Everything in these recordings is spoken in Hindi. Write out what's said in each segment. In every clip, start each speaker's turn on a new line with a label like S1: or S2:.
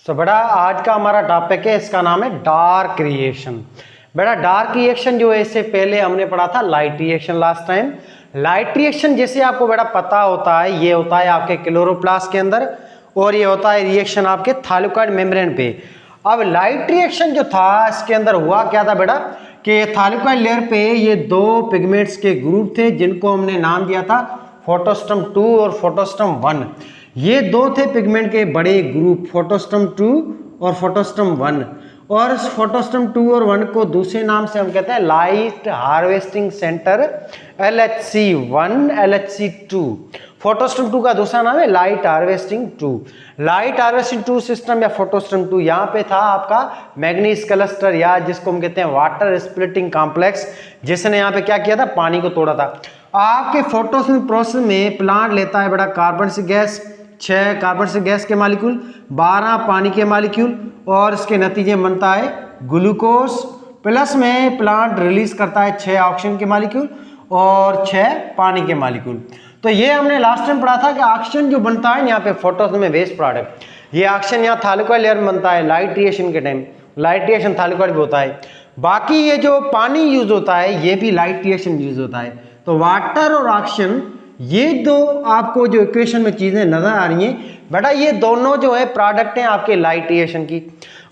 S1: बेटा आज का हमारा टॉपिक है, इसका नाम है डार्क रिएक्शन। बेटा डार्क रिएक्शन जो है इससे पहले हमने पढ़ा था light reaction last time. Light reaction जैसे आपको बेटा पता होता है, ये होता है आपके क्लोरोप्लास्ट के अंदर और ये होता है रिएक्शन आपके थाइलाकोइड मेम्ब्रेन पे। अब लाइट रिएक्शन जो था इसके अंदर हुआ क्या था बेटा कि थाइलाकोइड लेयर पे ये दो पिगमेंट्स के ग्रुप थे जिनको हमने नाम दिया था फोटोस्टॉम 2 और फोटोस्टॉम 1। ये दो थे पिगमेंट के बड़े ग्रुप फोटोस्टॉम 2 और फोटोस्टॉम 1। और इस फोटोस्टॉम 2 और 1 को दूसरे नाम से हम कहते हैं light harvesting centre LHC1 LHC2। फोटोस्टॉम 2 का दूसरा नाम है light harvesting 2। Light harvesting 2 system या फोटोस्टॉम 2 यहाँ पे था आपका मैग्नीज क्लस्टर या जिसको हम कहते हैं वाटर स्प्लिटिंग कॉम्प्लेक्स, जिसने यहाँ पे क्या किया था, पानी को तोड़ा था। आपके फोटोसिंथेसिस प्रोसेस में प्लांट लेता है बेटा कार्बन से गैस, 6 कार्बन से गैस के मालिक्यूल, 12 पानी के मालिक्यूल और इसके नतीजे में बनता है ग्लूकोज। प्लस में प्लांट रिलीज करता है 6 ऑक्सीजन के मालिक्यूल और 6 पानी के मालिक्यूल। तो ये हमने लास्ट टाइम पढ़ा था कि ऑक्सीजन जो बनता है यहाँ पे फोटोसिंथेसिस में वेस्ट प्रोडक्ट, ये ऑक्सीजन यहाँ थाइलाकोइड लेयर में बनता है लाइट रिएक्शन के टाइम। लाइट रिएक्शन थाइलाकोइड भी होता है। बाकी ये जो पानी यूज होता है ये भी लाइट रिएक्शन यूज होता है। तो वाटर और ऑक्सीजन ये दो आपको जो इक्वेशन में चीजें नजर आ रही हैं बेटा, ये दोनों जो है प्रोडक्ट हैं आपके लाइट रिएक्शन की।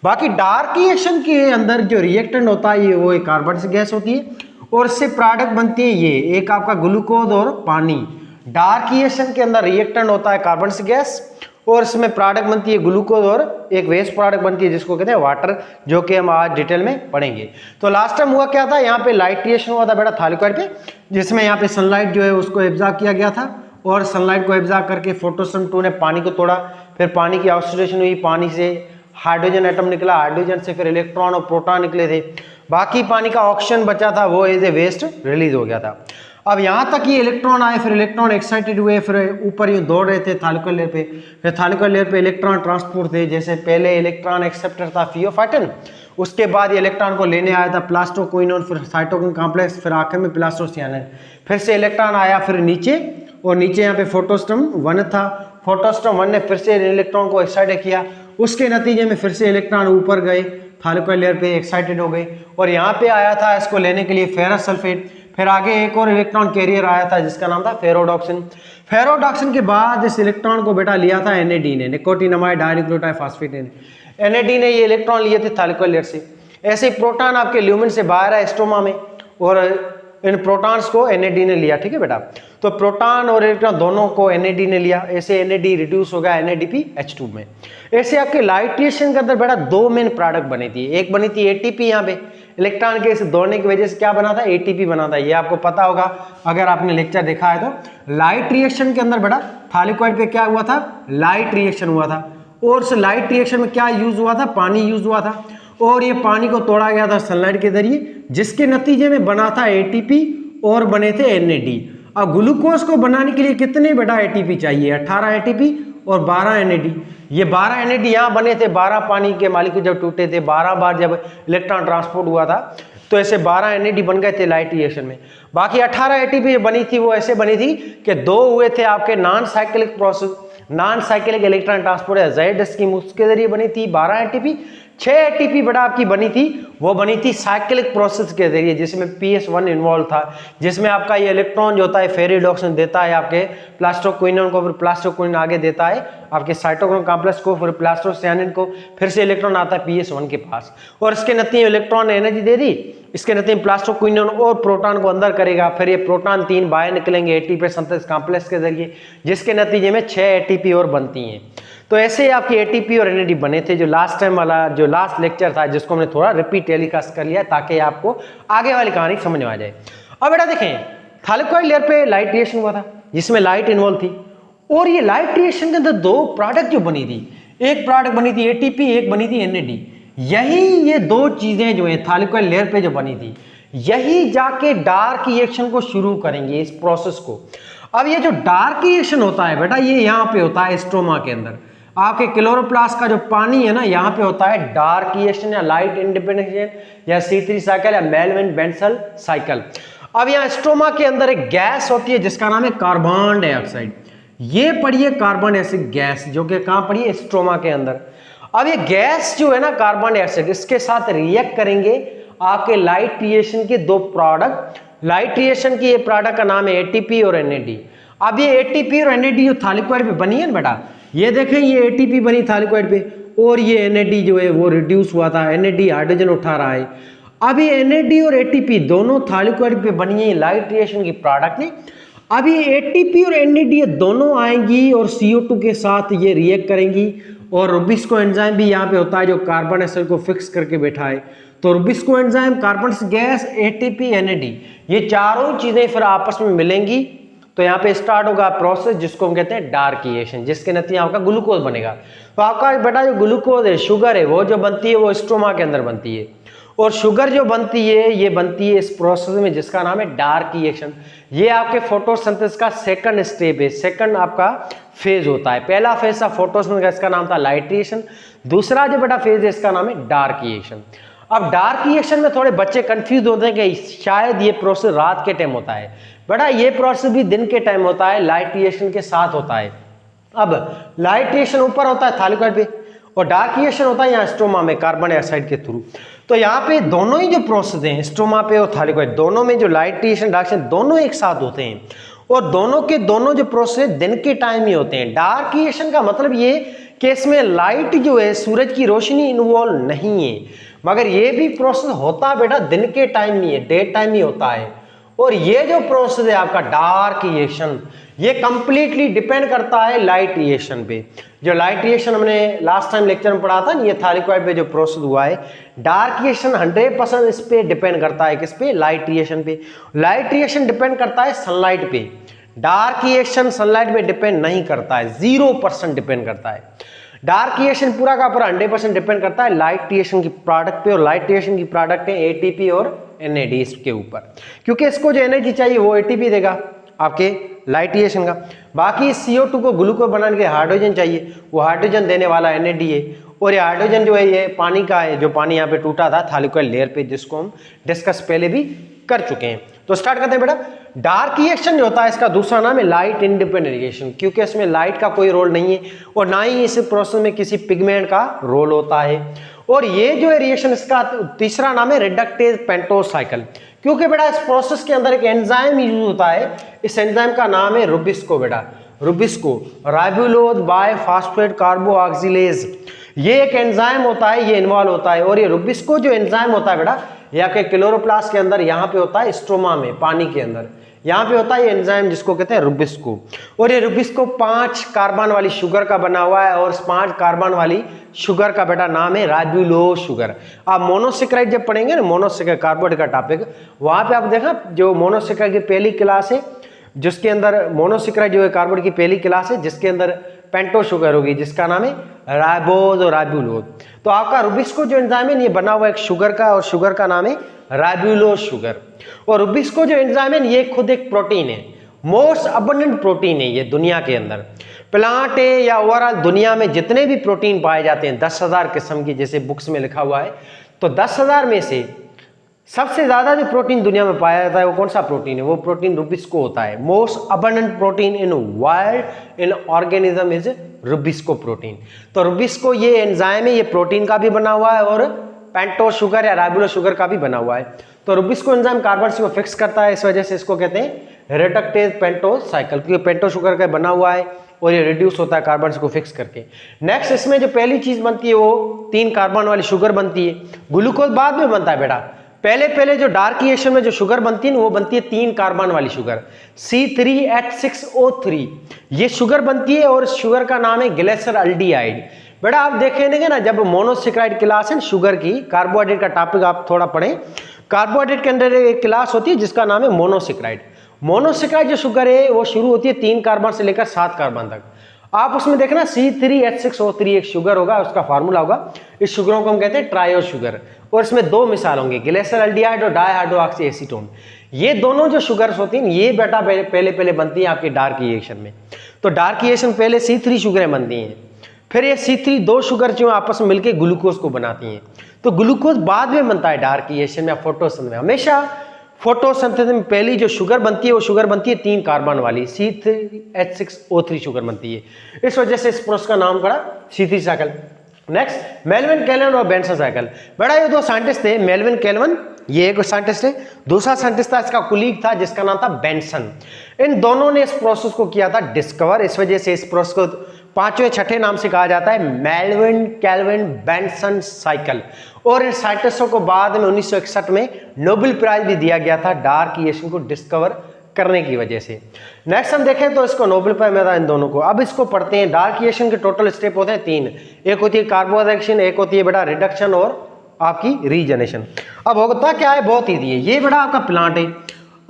S1: बाकी डार्क रिएक्शन के अंदर जो रिएक्टेंट होता है ये वो एक कार्बन से गैस होती है और इससे प्रोडक्ट बनती है ये एक आपका ग्लूकोज और पानी। डार्क रिएक्शन के अंदर रिएक्टेंट होता है कार्बन से गैस और इसमें प्रोडक्ट बनती है ग्लूकोज और एक वेस्ट प्रोडक्ट बनती है जिसको कहते हैं वाटर, जो कि हम आज डिटेल में पढ़ेंगे। तो लास्ट टाइम हुआ क्या था, यहाँ पे लाइट रिएक्शन हुआ था बेटा थाइलाकोइड पे, जिसमें यहाँ पे सनलाइट जो है उसको एब्जॉर्ब किया गया था और सनलाइट को एब्जॉर्ब करके फोटोस्टॉम 2 ने पानी को तोड़ा। फिर पानी की ऑक्सीडेशन हुई, पानी से हाइड्रोजन एटम निकला, हाइड्रोजन से फिर इलेक्ट्रॉन और प्रोटॉन निकले थे। बाकी पानी का ऑक्सीजन बचा था वो एज ए वेस्ट रिलीज हो गया था। अब यहाँ तक ये इलेक्ट्रॉन आए, फिर इलेक्ट्रॉन एक्साइटेड हुए, फिर ऊपर यूँ दौड़ रहे थे थाइलाकोइड लेयर पे। फिर थाइलाकोइड लेयर पे इलेक्ट्रॉन ट्रांसपोर्ट थे, जैसे पहले इलेक्ट्रॉन एक्सेप्टर था फियोफाइटिन, उसके बाद ये इलेक्ट्रॉन को लेने आया था प्लास्टोक्विनोन, फिर साइटोकिन कॉम्प्लेक्स, फिर आखिर में प्लास्टोसियानिन। फिर से इलेक्ट्रॉन आया फिर नीचे और नीचे यहाँ पे फोटोस्टॉम 1 था। फोटोस्टॉम 1 ने फिर से इलेक्ट्रॉन को एक्साइटेड किया, उसके नतीजे में फिर से इलेक्ट्रॉन ऊपर गए, थाइलाकोइड लेयर पे एक्साइटेड हो गए और यहाँ पे आया था इसको लेने के लिए फेरस सल्फेट। फिर आगे एक और इलेक्ट्रॉन कैरियर आया था जिसका नाम था फेरोडॉक्सिन। फेरोडॉक्सिन के बाद इस इलेक्ट्रॉन को बेटा लिया था NAD ने, निकोटिनामाइड डाइन्यूक्लियोटाइड फास्फेट ने। NAD ने ये इलेक्ट्रॉन लिए थे थाइलाकोइड लेयर से। ऐसे ही प्रोटॉन आपके ल्यूमेन से बाहर है स्ट्रोमा में और इन प्रोटॉन्स को NAD ने लिया, ठीक है बेटा। तो प्रोटॉन और इलेक्ट्रॉन दोनों को NAD ने लिया, ऐसे NAD रिड्यूस हो गया NADPH2 में। ऐसे आपके लाइट रिएक्शन के अंदर बेटा दो मेन प्रोडक्ट बनी थी, एक बनी थी ATP, यहाँ पे इलेक्ट्रॉन के इस दौड़ने की वजह से क्या बना था, ATP बना था। ये आपको पता होगा अगर आपने लेक्चर देखा है तो। लाइट रिएक्शन के अंदर बेटा थाइलाकोइड पे क्या हुआ था, लाइट रिएक्शन हुआ था और उस लाइट रिएक्शन में क्या यूज हुआ था, पानी यूज हुआ था और ये पानी को तोड़ा गया था सनलाइट के जरिए, जिसके नतीजे में बना था ATP और बने थे NAD। अब ग्लूकोज को बनाने के लिए कितने बेटा ATP चाहिए, 18 ATP और 12 NAD। ये 12 NAD यहाँ बने थे, 12 पानी के मालिक्यूल जब टूटे थे, 12 बार जब इलेक्ट्रॉन ट्रांसपोर्ट हुआ था तो ऐसे 12 NAD बन गए थे लाइट रिएक्शन में। बाकी 18 ATP बनी थी वो ऐसे बनी थी कि दो हुए थे आपके non cyclic process, non cyclic electron transport या Z स्कीम, उसके जरिए बनी थी 12 ATP। 6 ATP बेटा आपकी बनी थी, वो बनी थी साइक्लिक प्रोसेस के जरिए जिसमें PS1 इन्वॉल्व था, जिसमें आपका ये इलेक्ट्रॉन जो होता है फेरिडॉक्सिन देता है आपके प्लास्टोक्विनोन को, फिर प्लास्टोक्विनोन आगे देता है आपके साइटोक्रोम कॉम्प्लेक्स को, फिर प्लास्टोसियानिन को, फिर से इलेक्ट्रॉन आता है PS1 के पास और इसके नतीजे इलेक्ट्रॉन ने एनर्जी दे दी, इसके नतीजे प्लास्टोक्विनोन और प्रोटॉन को अंदर करेगा, फिर ये प्रोटॉन 3 बाहर निकलेंगे ATP सिंथेसिस कॉम्प्लेक्स के जरिए, जिसके नतीजे में 6 ATP और बनती हैं। तो ऐसे आपकी ATP और NAD बने थे। जो लास्ट टाइम वाला जो लास्ट लेक्चर था जिसको हमने थोड़ा रिपीट टेलीकास्ट कर लिया ताकि आपको आगे वाली कहानी समझ में आ जाए। अब बेटा देखें थाइलाकोइड लेयर पे लाइट रिएक्शन हुआ था जिसमें लाइट इन्वॉल्व थी और ये लाइट रिएक्शन के अंदर दो प्रोडक्ट जो बनी थी, एक प्रोडक्ट बनी थी ATP, एक बनी थी NAD। यही ये दो चीजें जो है थाइलाकोइड लेयर पे जो बनी थी यही जाके डार्क रिएक्शन को शुरू करेंगे इस प्रोसेस को। अब ये जो डार्क रिएक्शन होता है बेटा ये यहाँ पे होता है स्ट्रोमा के अंदर, आपके क्लोरोप्लास्ट का जो पानी है ना यहाँ पे होता है डार्क रिएक्शन या लाइट इंडिपेंडेंट या C3 साइकिल या मेलविन बेंसल साइकिल। अब यहाँ स्ट्रोमा के अंदर एक गैस होती है जिसका नाम है कार्बन डाइऑक्साइड। ये पढ़िए कार्बन एसिड गैस, जो कि कहाँ पड़ी है, स्ट्रोमा के अंदर। अब ये गैस जो है ना कार्बन डाइऑक्साइड, इसके साथ रिएक्ट करेंगे आपके लाइट रिएक्शन के दो प्रोडक्ट। लाइट रिएक्शन की ये प्रोडक्ट का नाम है एटीपी और एनएडी। अब ये एटीपी और एनएडी जो थालीक्वाइड पे बनी है ना बेटा, ये देखें ये एटीपी बनी थालीक्वाइड पे और ये एनएडी जो है वो रिड्यूस हुआ था, एनएडी हाइड्रोजन उठा रहा है। अब ये एनएडी और एटीपी दोनों थालीक्वाइड पे बनी है लाइट रिएक्शन की प्रोडक्ट ने। अब ये एटीपी और एनएडी दोनों आएंगी और CO2 के साथ ये रिएक्ट करेंगी और रुबिस्को एंजाइम भी यहाँ पे होता है जो कार्बन डाइऑक्साइड को फिक्स करके बैठा है। तो Rubisco enzyme, carbon gas, ATP, NAD, ये चारों चीजें फिर आपस में मिलेंगी तो यहाँ पे स्टार्ट होगा प्रोसेस जिसको हम कहते हैं डार्क रिएक्शन, जिसके नतीजे आपका ग्लूकोज बनेगा। तो आपका बेटा जो ग्लूकोज है, शुगर है, वो जो बनती है वो स्टोमा के अंदर बनती है और शुगर जो बनती है ये बनती है इस प्रोसेस में जिसका नाम है डार्क रिएक्शन। ये आपके फोटोसिंथेसिस का सेकंड स्टेप है, सेकंड आपका फेज होता है। पहला फेज था फोटोसिंथेसिस का, इसका नाम था लाइट रिएक्शन। दूसरा जो बेटा फेज है इसका नाम है डार्क रिएक्शन। अब डार्क रिएक्शन में थोड़े बच्चे कंफ्यूज होते हैं कि शायद ये प्रोसेस रात के टाइम होता है। बेटा ये प्रोसेस भी दिन के टाइम होता है, लाइट रिएक्शन के साथ होता है। अब लाइट रिएक्शन ऊपर होता है थालीक्वाइड पे और डार्क रिएक्शन होता है यहाँ स्टोमा में कार्बन डाइऑक्साइड के थ्रू। तो यहाँ पे दोनों ही जो प्रोसेस हैं स्टोमा पे और थालीक्वाइड, दोनों में जो लाइट रिएक्शन डार्क रिएक्शन दोनों एक साथ होते हैं और दोनों के दोनों जो प्रोसेस दिन के टाइम ही होते हैं। डार्क रिएक्शन का मतलब ये कि इसमें लाइट जो है सूरज की रोशनी इन्वॉल्व नहीं है, मगर ये भी प्रोसेस होता बेटा दिन के टाइम ही है, डे टाइम ही होता है। और ये जो प्रोसेस है आपका डार्क रिएक्शन, ये कंप्लीटली डिपेंड करता है लाइट रिएक्शन पे। जो लाइट रिएक्शन हमने लास्ट टाइम लेक्चर में पढ़ा था ना, ये थालीक्वाइड पे जो प्रोसेस हुआ है, डार्क रिएक्शन 100% इस पे डिपेंड करता है, किस पे? लाइट रिएक्शन पे। लाइट रिएक्शन डिपेंड करता है सनलाइट पे, डार्क रिएक्शन सनलाइट पे डिपेंड नहीं करता है, 0% डिपेंड करता है। डार्क रिएक्शन पूरा का पूरा 100% डिपेंड करता है लाइट रिएक्शन की प्रोडक्ट पे और लाइट रिएक्शन की प्रोडक्ट है एटीपी और एनएडी इसके ऊपर, क्योंकि इसको जो एनर्जी चाहिए वो एटीपी देगा आपके लाइट रिएक्शन का। बाकी CO2 को ग्लूकोज बनाने के हाइड्रोजन चाहिए, वो हाइड्रोजन देने वाला एनएडी है और ये हाइड्रोजन जो है ये पानी का है, जो पानी यहाँ पे टूटा था थालीक्वाइड लेयर पे, जिसको हम डिस्कस पहले भी कर चुके हैं। तो स्टार्ट करते हैं बेटा। डार्क रिएक्शन जो होता है इसका दूसरा नाम है लाइट इंडिपेंडेंट रिएक्शन, क्योंकि इसमें लाइट का कोई रोल नहीं है और ना ही इस प्रोसेस में किसी पिगमेंट का रोल होता है। और ये जो है रिएक्शन इसका तीसरा नाम है रिडक्टेज पेंटोज साइकिल, क्योंकि बेटा इस प्रोसेस के अंदर एक एंजाइम यूज होता है, इस एंजाइम का नाम है रुबिस्को बेटा, रुबिस्को राइबोलोज बाइफॉस्फेट कार्बोऑक्सिलेज। ये एक एंजाइम होता है, ये इन्वॉल्व होता है और ये रुबिस्को जो एंजाइम होता है बेटा या के क्लोरोप्लास्ट के अंदर यहाँ पे होता है, स्ट्रोमा में पानी के अंदर यहाँ पे होता है ये एंजाइम जिसको कहते हैं रुबिस्को। और ये रुबिस्को 5 कार्बन वाली शुगर का बना हुआ है और 5 कार्बन वाली शुगर का बेटा नाम है राइबोलोज शुगर। आप मोनोसेक्राइड जब पढ़ेंगे ना, मोनोसेक्राइड कार्बोहाइड्रेट का टॉपिक, वहां पे आप देखा जो मोनोसेक्राइड की पहली क्लास है जिसके अंदर मोनोसेक्राइड जो है कार्बोहाइड्रेट की पहली क्लास है जिसके अंदर पेंटो शुगर होगी जिसका नाम है राइबोज और राइबोलोज। तो आपका रुबिस्को जो एंजाइम है ये बना हुआ एक शुगर का और शुगर का नाम है राइबोलोज शुगर। और रुबिस्को जो एंजाइम है ये खुद एक प्रोटीन है, मोस्ट अबंडेंट प्रोटीन है ये दुनिया के अंदर। प्लांट है या ओवरऑल दुनिया में जितने भी प्रोटीन पाए जाते हैं 10,000 किस्म की, जैसे बुक्स में लिखा हुआ है, तो 10,000 में से सबसे ज्यादा जो प्रोटीन दुनिया में पाया जाता है वो कौन सा प्रोटीन है? वो प्रोटीन रुबिस्को होता है। Most abundant protein in wild in organism is Rubisco protein. तो रुबिस्को ये एंजाइम है, ये प्रोटीन का भी बना हुआ है और पेंटो शुगर या राइबोलोज शुगर का भी बना हुआ है। तो रुबिस्को एंजाइम कार्बन को फिक्स करता है, इस वजह से इसको कहते हैं रिडक्टेज पेंटोज साइकिल, क्योंकि पेंटो शुगर का बना हुआ है और ये रिड्यूस होता है कार्बन को फिक्स करके। नेक्स्ट इसमें जो पहली चीज बनती है वो 3 कार्बन वाली शुगर बनती है, ग्लूकोज बाद में बनता है बेटा। पहले जो डार्क रिएक्शन में जो शुगर बनती है वो बनती है 3 कार्बन वाली शुगर C3H6O3, ये शुगर बनती है और शुगर का नाम है ग्लिसरॉल्डिहाइड। बेटा आप देखेंगे ना जब मोनोसेक्राइड क्लास है शुगर की, कार्बोहाइड्रेट का टॉपिक आप थोड़ा पढ़ें, कार्बोहाइड्रेट के अंदर एक क्लास होती है जिसका नाम है मोनोसेक्राइड। मोनोसेक्राइड जो शुगर है वो शुरू होती है 3 कार्बन से लेकर 7 कार्बन तक। आप उसमें देखना C3H6O3 एक शुगर होगा, उसका फार्मूला होगा। इस शुगरों को हम कहते हैं ट्रायो शुगर और इसमें 2 मिसाल होंगे, ग्लिसरॉल्डिहाइड और डाइहाइड्रोक्सी एसीटोन। ये दोनों जो शुगर्स होती हैं ये बेटा पहले बनती हैं आपके डार्क रिएक्शन में। तो डार्क रिएक्शन पहले C3 शुगरें बनती हैं, फिर ये C3 2 शुगर जो आपस में मिलकर ग्लूकोज को बनाती हैं। तो ग्लूकोज बाद में बनता है डार्क रिएक्शन में, फोटोसिंथेसिस में। हमेशा फोटोसिंथेसिस में पहली जो शुगर बनती है वो शुगर बनती है 3 कार्बन वाली C3H6O3 शुगर बनती है, इस वजह से इस प्रोसेस का नाम पड़ा C3 cycle. Next Melvin Calvin और बेंसन साइकिल। बेटा ये दो साइंटिस्ट थे, मेल्विन कैल्विन ये एक साइंटिस्ट है, दूसरा साइंटिस्ट था इसका कुलीग था जिसका नाम था बेंसन। इन दोनों ने इस प्रोसेस को किया था डिस्कवर, इस वजह से इस प्रोसेस को पांचवें छठे नाम से कहा जाता है मेल्विन कैल्विन बेंसन साइकिल। और इन साइंटिस्टों को बाद में 1961 में नोबेल प्राइज भी दिया गया था डार्क इक्वेशन को डिस्कवर करने की वजह से। नेक्स्ट हम देखें तो इसको नोबेल प्राइज मिला इन दोनों को। अब इसको पढ़ते हैं। डार्क इक्वेशन के टोटल स्टेप होते हैं 3, एक होती है कार्बोहाइड्रेशन, एक होती है बेटा रिडक्शन और आपकी रीजनरेशन। अब होता क्या है, बहुत ईजी है। ये बेटा आपका प्लांट है।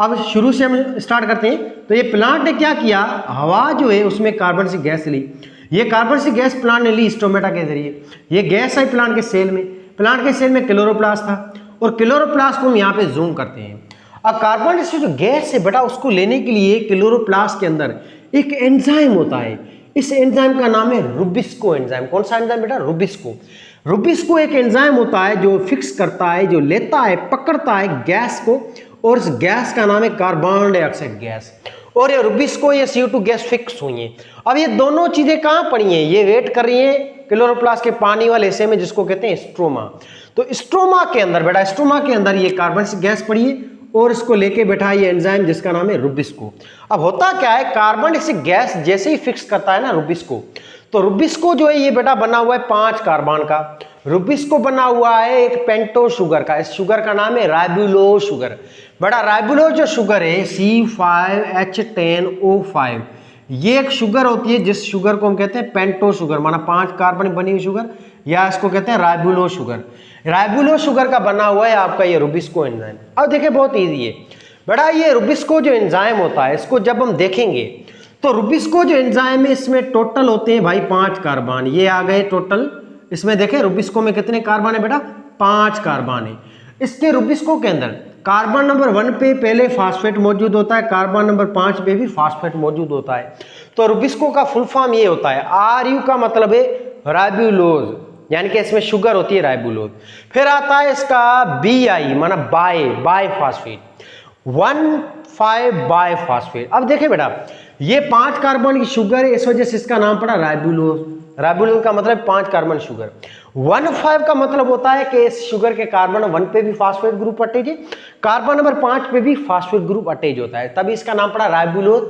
S1: अब शुरू से हम स्टार्ट करते हैं। तो ये प्लांट ने क्या किया, हवा जो है उसमें कार्बन सी गैस ली। ये कार्बन सी गैस प्लांट ने ली स्टोमेटा के जरिए। ये गैस आई प्लांट के सेल में, प्लांट के सेल में क्लोरोप्लास्ट था और क्लोरोप्लास्ट को हम यहाँ पे जूम करते हैं। अब कार्बन से जो गैस है बेटा उसको लेने के लिए क्लोरोप्लास्ट के अंदर एक एंजाइम होता है। इस एंजाइम का नाम है रुबिस्को एंजाइम। कौन सा एंजाइम बेटा, रुबिस्को। रुबिस्को एक एंजाइम होता है जो फिक्स करता है, जो लेता है, पकड़ता है गैस को, और इस गैस का नाम है कार्बन डाइऑक्साइड गैस। और ये रुबिस्को ये CO2 गैस फिक्स हुई है। अब ये दोनों चीजें कहाँ पड़ी हैं, ये वेट कर रही है क्लोरोप्लास्ट के पानी वाले हिस्से में जिसको कहते हैं स्ट्रोमा। तो स्ट्रोमा के अंदर बेटा, स्ट्रोमा के अंदर ये कार्बन सी गैस पड़ी है और इसको लेके बैठा ये एंजाइम जिसका नाम है रुबिस्को। अब होता क्या है, कार्बन से गैस जैसे ही फिक्स करता है ना रुबिस्को, तो रुबिस्को जो है ये बेटा बना हुआ है 5 कार्बन का। रुबिस्को बना हुआ है एक पेंटो शुगर का। इस शुगर का नाम है राइबुलोज शुगर। बड़ा राइबुलोज जो शुगर है C5H10O5, ये एक शुगर होती है जिस शुगर को हम कहते हैं पेंटो शुगर, माना 5 कार्बन बनी हुई शुगर, या इसको कहते हैं राइबुलोज शुगर। राइबुलोज शुगर का बना हुआ है आपका ये रुबिस्को एंजाइम। अब देखिए बहुत ईजी है बेटा, ये रुबिस्को जो एंजाइम होता है इसको जब हम देखेंगे तो रुबिस्को जो एंजाइम है इसमें टोटल होते हैं भाई 5 कार्बन। ये आ गए टोटल, इसमें देखें रुबिस्को में कितने कार्बन है बेटा, 5 कार्बन है। इसके रुबिस्को के अंदर कार्बन नंबर 1 पे पहले फास्फेट मौजूद होता है, कार्बन नंबर 5 पे भी फास्फेट मौजूद होता है। तो रुबिस्को का फुल फॉर्म ये होता है, RU का मतलब है राइबुलोज, यानी कि इसमें शुगर होती है राइबुलोज। फिर आता है इसका BI माना बाय फास्फेट, 1,5 बाय फास्फेट। अब देखें बेटा ये 5 कार्बन की शुगर है, इस वजह से इसका नाम पड़ा राइबुलोज। राइबुलोज का मतलब 5 कार्बन शुगर। 1,5 का मतलब होता है कि इस शुगर के कार्बन 1 पे भी फास्फेट ग्रुप अटैच है, कार्बन नंबर 5 पे भी फास्फेट ग्रुप अटैच होता है, तभी इसका नाम पड़ा राइबुलोज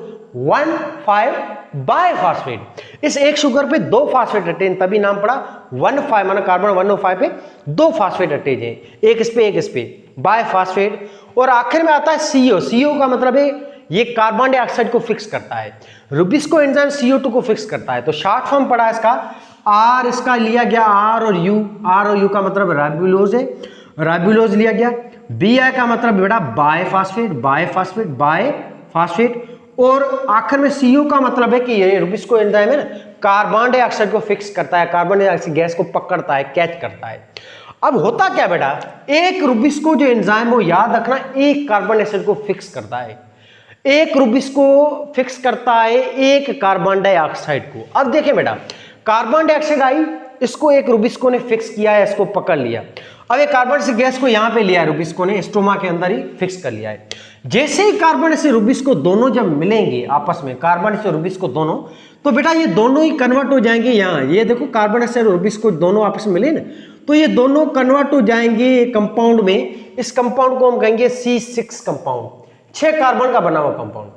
S1: 1,5 बाय फास्फेट। इस एक शुगर पे 2 फास्फेट अटैच, तभी नाम पड़ा 1,5 माना कार्बन 1,5 पे 2 फास्फेट अटैच है, एक इस पे बाय फास्फेट। और आखिर में आता है CO का मतलब है ये कार्बन डाइऑक्साइड को फिक्स करता है। रुबिस्को एंजाइम CO2 को फिक्स करता है। तो शॉर्ट फॉर्म पड़ा इसका R, इसका लिया गया R और U का मतलब राइबुलोज है, राइबुलोज लिया गया। BI का मतलब बेटा बाय फास्फेट। और आखिर में CO का मतलब है कि ये रुबिस्को एंजाइम है ना, कार्बन डाइऑक्साइड को फिक्स करता है, कार्बन डाइऑक्साइड गैस को पकड़ता है, कैच करता है। अब होता क्या बेटा, एक रुबिस्को जो एंजाइम हो, याद रखना, एक कार्बन डाइऑक्साइड को फिक्स करता है, एक रुबिस्को फिक्स करता है एक कार्बन डाइऑक्साइड को। अब देखें बेटा, कार्बन डाइऑक्साइड आई, इसको एक रुबिस्को ने फिक्स किया है, इसको पकड़ लिया। अब ये कार्बन से गैस को यहां पे लिया है रुबिस्को ने, स्टोमा के अंदर ही फिक्स कर लिया है। जैसे ही कार्बन से रुबिस्को दोनों जब मिलेंगे आपस में, कार्बन से रुबिस्को दोनों, तो बेटा ये दोनों ही कन्वर्ट हो जाएंगे यहाँ। ये देखो कार्बन से रुबिस्को दोनों आपस में मिले ना, तो ये दोनों कन्वर्ट हो जाएंगे कंपाउंड में। इस कंपाउंड को हम कहेंगे C6 कंपाउंड, 6 कार्बन का बना हुआ कंपाउंड।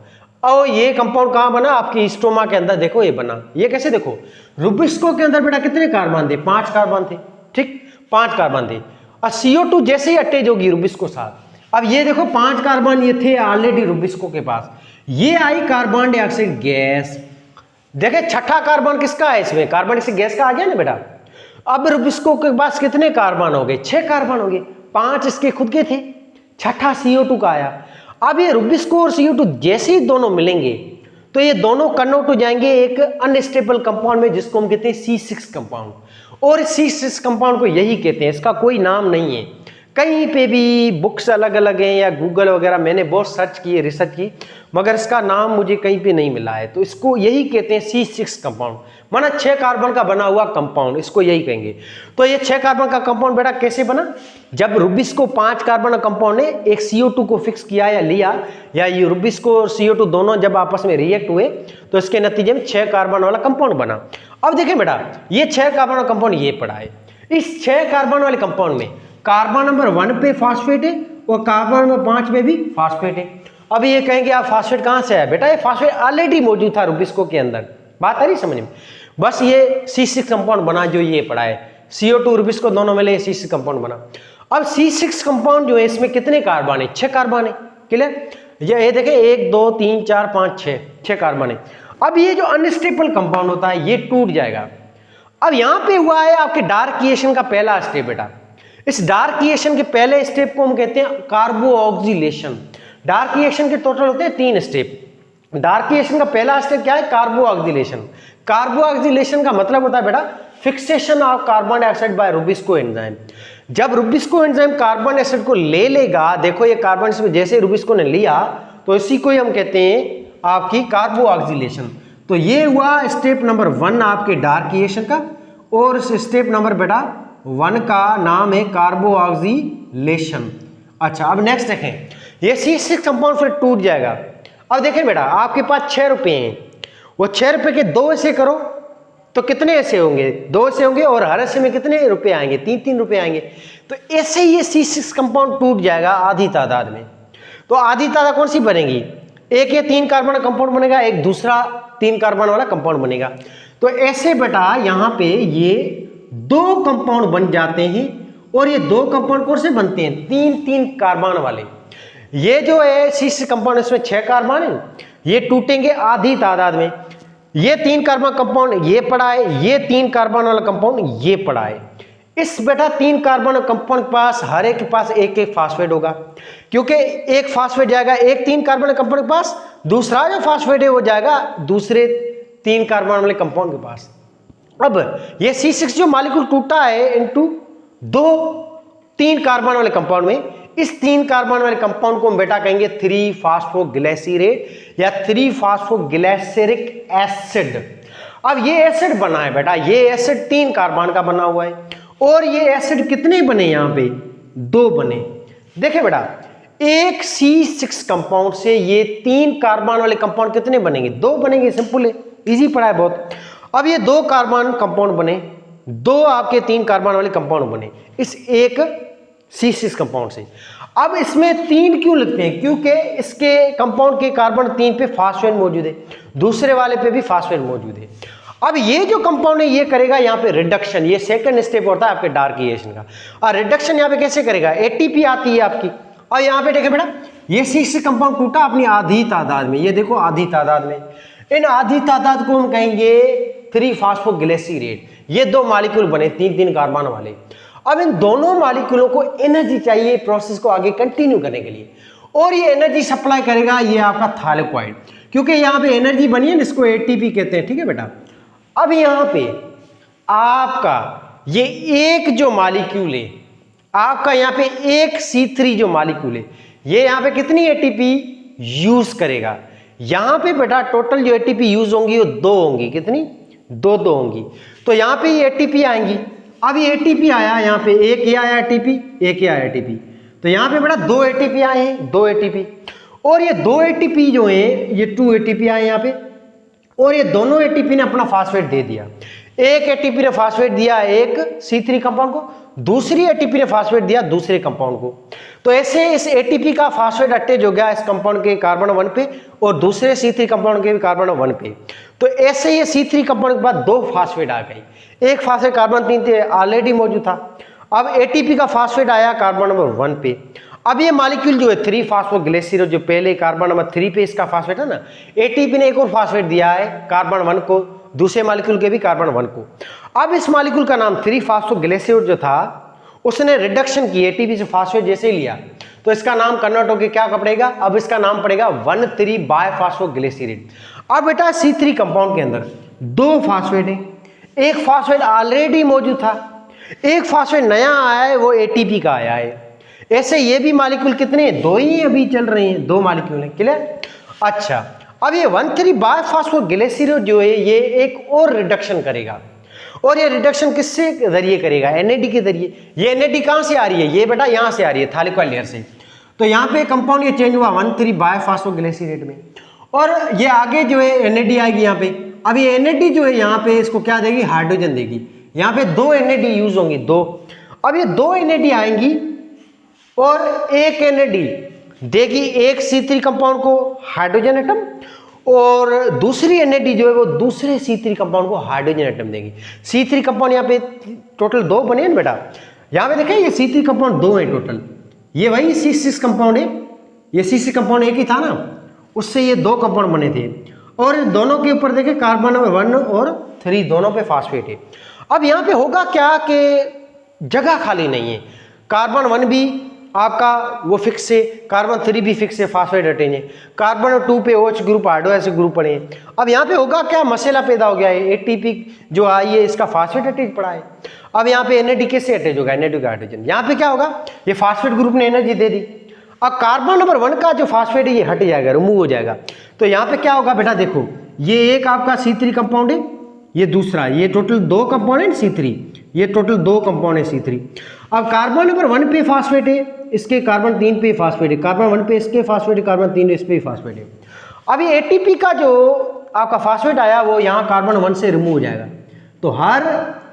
S1: और ये कंपाउंड कहां बना, आपकी स्टोमा के अंदर देखो ये बना। ये कैसे, देखो रुबिस्को के अंदर बेटा कितने कार्बन थे, 5 कार्बन थे, ठीक 5 कार्बन थे। और CO2 जैसे ही अटैच होगी रुबिस्को साथ, अब ये देखो 5 कार्बन ये थे ऑलरेडी रुबिस्को के पास, ये आई कार्बन डाइऑक्साइड गैस। देखे छठा कार्बन किसका है इसमें, कार्बन से गैस का आ गया ना बेटा। अब रुबिस्को के पास कितने कार्बन हो गए, 6 कार्बन हो गए, 5 इसके खुद के थे, छठा CO2 का आया। अब ये रुबिस्को और CO2 जैसे ही दोनों मिलेंगे तो ये दोनों कन्वर्ट हो जाएंगे एक अनस्टेबल कंपाउंड में जिसको हम कहते हैं C6 कंपाउंड। और C6 कंपाउंड को यही कहते हैं, इसका कोई नाम नहीं है, कहीं पे भी बुक्स अलग अलग हैं या गूगल वगैरह मैंने बहुत सर्च किए, रिसर्च की, मगर इसका नाम मुझे कहीं पे नहीं मिला है। तो इसको यही कहते हैं C6 कंपाउंड, माना 6 कार्बन का बना हुआ कंपाउंड, इसको यही कहेंगे। तो ये 6 कार्बन का कंपाउंड बेटा कैसे बना, जब रुबिस को 5 कार्बन का कंपाउंड ने एक CO2 को फिक्स किया या लिया, या ये रुबिस को और CO2 दोनों जब आपस में रिएक्ट हुए तो इसके नतीजे में 6 कार्बन वाला कंपाउंड बना। अब देखिए बेटा, ये 6 कार्बन वाला कंपाउंड ये पड़ा है, इस 6 कार्बन वाले कंपाउंड में कार्बन नंबर 1 पे फास्फेट है और कार्बन नंबर 5 पे भी फास्फेट है। अब ये कहेंगे आप फास्फेट कहां से आया, बेटा ये फास्फेट ऑलरेडी मौजूद था रुबिस्को के अंदर, बात आ रही समझ में। बस ये C6 कंपाउंड बना जो ये पड़ा है, CO2 रुबिस्को दोनों मिले C6 कंपाउंड बना। अब C6 कंपाउंड जो है इसमें कितने कार्बन है, 6 कार्बन है, क्लियर। ये देखें 1 2 3 4 5 6 कार्बन है। अब ये जो अनस्टेबल कंपाउंड होता है ये टूट जाएगा। अब यहां पे हुआ है आपके डार्किएशन का पहला स्टेप बेटा। इस डार्किएशन के पहले स्टेप को हम कहते हैं कार्बोऑक्सीलेशन। डार्किएशन के टोटल होते हैं 3 स्टेप। डार्किएशन का पहला स्टेप क्या है, कार्बोऑक्सीलेशन। कार्बोऑक्सीलेशन का मतलब होता है बेटा fixation of carbon dioxide by rubisco enzyme. जब रुबिस्को एंजाइम कार्बन डाइऑक्साइड को ले लेगा, देखो ये कार्बन जैसे रुबिस्को ने लिया तो इसी को ही हम कहते हैं आपकी कार्बोऑक्सीलेशन। तो ये हुआ स्टेप नंबर 1 आपके डार्किएशन का, और इस स्टेप नंबर बेटा 1 का नाम है कार्बोऑक्सीलेशन। अच्छा अब नेक्स्ट देखें, ये C6 कंपाउंड फिर टूट जाएगा। अब देखें बेटा आपके पास 6 रुपए हैं, वो 6 रुपए के 2 ऐसे करो तो कितने ऐसे होंगे, 2 ऐसे होंगे, और हर ऐसे में कितने रुपए आएंगे, 3 रुपए आएंगे। तो ऐसे ही ये C6 कंपाउंड टूट जाएगा आधी तादाद में। तो आधी तादाद कौन सी बनेगी, एक ये 3 कार्बन का कंपाउंड बनेगा, एक दूसरा 3 कार्बन वाला कंपाउंड बनेगा। तो ऐसे बेटा यहाँ पे ये 2 कंपाउंड बन जाते हैं, और ये 2 कंपाउंड कौन से बनते हैं, 3 कार्बन वाले। ये जो है C6 कंपाउंड इसमें 6 कार्बन है, ये टूटेंगे आधी तादाद में। ये 3 कार्बन कंपाउंड ये पड़ा है, ये 3 कार्बन वाला कंपाउंड ये पड़ा है। इस बेटा 3 कार्बन कंपाउंड के पास हर एक के पास एक एक फास्फेट होगा, क्योंकि एक फास्फेट जाएगा एक 3 कार्बन कंपाउंड के पास, दूसरा जो फास्फेट है वो जाएगा दूसरे 3 कार्बन वाले कंपाउंड के पास। अब ये C6 जो मॉलिक्यूल टूटा है इनटू 3 कार्बन वाले कंपाउंड में, इस 3 कार्बन वाले कंपाउंड को हम बेटा कहेंगे 3-फॉस्फोग्लिसरेट या 3-फॉस्फोग्लिसरिक एसिड। अब ये एसिड बना है बेटा, ये एसिड 3 कार्बन का बना हुआ है, और ये एसिड कितने बने यहां पे, 2 बने। देखिए बेटा एक C6 कंपाउंड से ये 3 कार्बन वाले कंपाउंड कितने बनेंगे, 2 बनेंगे, सिंपल है, इजी पड़ा है बहुत। अब ये 2 कार्बन कंपाउंड बने, 2 आपके 3 कार्बन वाले कंपाउंड बने इस एक C6 कंपाउंड से। अब इसमें 3 क्यों लिखते हैं, क्योंकि इसके कंपाउंड के कार्बन 3 पे फास्फेट मौजूद है, दूसरे वाले पे भी फास्फेट मौजूद है। अब ये जो कंपाउंड है ये करेगा यहाँ पे रिडक्शन, ये सेकंड स्टेप होता है आपके डार्किएशन का। और रिडक्शन यहाँ पे कैसे करेगा, ATP आती है आपकी, और यहाँ पे देखिए बेटा ये C6 कंपाउंड टूटा अपनी आधी तादाद में, ये देखो आधी तादाद में, इन आधी तादाद को हम कहेंगे 3-फॉस्फोग्लिसरेट। ये 2 मॉलिक्यूल बने 3 कार्बन वाले। अब इन दोनों मॉलिक्यूलों को एनर्जी चाहिए प्रोसेस को आगे कंटिन्यू करने के लिए, और ये एनर्जी सप्लाई करेगा ये आपका थाइलाकोइड, क्योंकि यहाँ पे एनर्जी बनी है, इसको ATP कहते हैं, ठीक है बेटा। अब यहाँ पे आपका ये एक जो मॉलिक्यूल है आपका, यहाँ पे एक C3 जो मॉलिक्यूल है ये यहाँ पे कितनी ATP यूज करेगा, यहाँ पे बेटा टोटल जो ATP यूज होंगी वो 2 होंगी, कितनी, 2 होंगी। तो यहाँ पे ये ATP आएंगी। अब ये ATP आया, यहाँ पे एक ये आया ATP, एक ये आया ATP, तो यहाँ पे बेटा 2 ATP आए हैं, 2 ATP, और ये 2 ATP जो है ये 2 ATP आए यहाँ पे, और ये दोनों ATP ने अपना फास्फेट दे दिया। एक ATP ने फास्फेट दिया एक C3 कंपाउंड को, दूसरी ATP ने फास्फेट दिया दूसरे कंपाउंड को। तो ऐसे इस ATP का फास्फेट अटैच हो गया इस कंपाउंड के कार्बन 1 पे, और दूसरे C3 कंपाउंड के कार्बन 1 पे। तो ऐसे ये C3 कंपाउंड के बाद 2 फास्फेट आ गई, एक फास्फेट कार्बन 3 थे ऑलरेडी मौजूद था, अब ATP का फास्फेट आया कार्बन नंबर 1 पे। अब ये मॉलिक्यूल जो है 3-फॉस्फोग्लिसरेट, जो पहले कार्बन नंबर 3 पे इसका फास्फेट है ना, ATP ने एक और फास्फेट दिया है कार्बन 1 को, दूसरे मॉलिक्यूल के भी कार्बन 1 को। अब इस मॉलिक्यूल का नाम 3-फॉस्फोग्लिसरेट जो था उसने रिडक्शन की, ATP से फास्फेट जैसे ही लिया तो इसका नाम कन्वर्ट होकर क्या पड़ेगा, अब इसका नाम पड़ेगा 1,3-बायफॉस्फोग्लिसरेट। अब बेटा C3 कंपाउंड के अंदर 2 फास्फेट है, एक फास्फेट ऑलरेडी मौजूद था, एक फास्फेट नया आया है वो ATP का आया है। ऐसे ये भी मॉलिक्यूल कितने हैं, दो ही अभी चल रहे हैं, दो मॉलिक्यूल हैं, क्लियर। अच्छा, अब ये 1,3 बायफॉस्फोग्लिसरॉल जो है ये एक और रिडक्शन करेगा, और ये रिडक्शन किससे जरिए करेगा, NAD के जरिए। ये NAD कहाँ से आ रही है, ये बेटा यहाँ से आ रही है, थालिक्वाइड लेयर से। तो यहाँ पे कंपाउंड ये चेंज हुआ 1,3 बायफॉस्फोग्लिसरेट में, और ये आगे जो है NAD आएगी यहाँ पे। अब ये NAD जो है यहाँ पे इसको क्या देगी, हाइड्रोजन देगी। यहाँ पे 2 NAD यूज होंगी, 2। अब ये 2 NAD आएंगी और एक NAD देगी एक C3 कंपाउंड को हाइड्रोजन एटम, और दूसरी NAD जो है वो दूसरे C3 कंपाउंड को हाइड्रोजन एटम देगी। C3 कंपाउंड यहाँ पे टोटल 2 बने हैं ना बेटा, यहाँ पे देखें ये C3 कंपाउंड 2 है टोटल, ये वही C6 कंपाउंड है, ये C6 कंपाउंड एक ही था ना, उससे ये 2 कंपाउंड बने थे, और दोनों के ऊपर देखें कार्बन नंबर 1 और 3 दोनों पे फास्फेट है। अब यहाँ पे होगा क्या कि जगह खाली नहीं है, कार्बन 1 भी आपका वो फिक्स है, कार्बन 3 भी फिक्स है, फास्फेट अटेन है, कार्बन 2 पे OH ग्रुप हाइड्रो ऐसे ग्रुप पड़े हैं। अब यहाँ पे होगा क्या, मसाला पैदा हो गया है, ATP जो आई है इसका फास्फेट अटैच पड़ा है। अब यहाँ पे NAD कैसे अटैच होगा, NAD का हाइड्रोजन, यहाँ पे क्या होगा, ये फास्फेट ग्रुप ने एनर्जी दे दी। अब कार्बन नंबर 1 का जो फास्फेट है ये हट जाएगा, रिमूव हो जाएगा। तो यहाँ पे क्या होगा बेटा, देखो ये एक आपका C3 कंपाउंड है, ये दूसरा, ये टोटल 2 कंपाउंड है C3, ये टोटल 2 कंपाउंड है C3। अब कार्बन नंबर 1 पे फास्फेट है, इसके कार्बन 3 पे फास्फेट है, कार्बन 1 पे इसके फास्फेट है, कार्बन 3 इस पे फास्फेट है। अब ये ATP का जो आपका फास्फेट आया वो यहाँ कार्बन 1 से रिमूव हो जाएगा। तो हर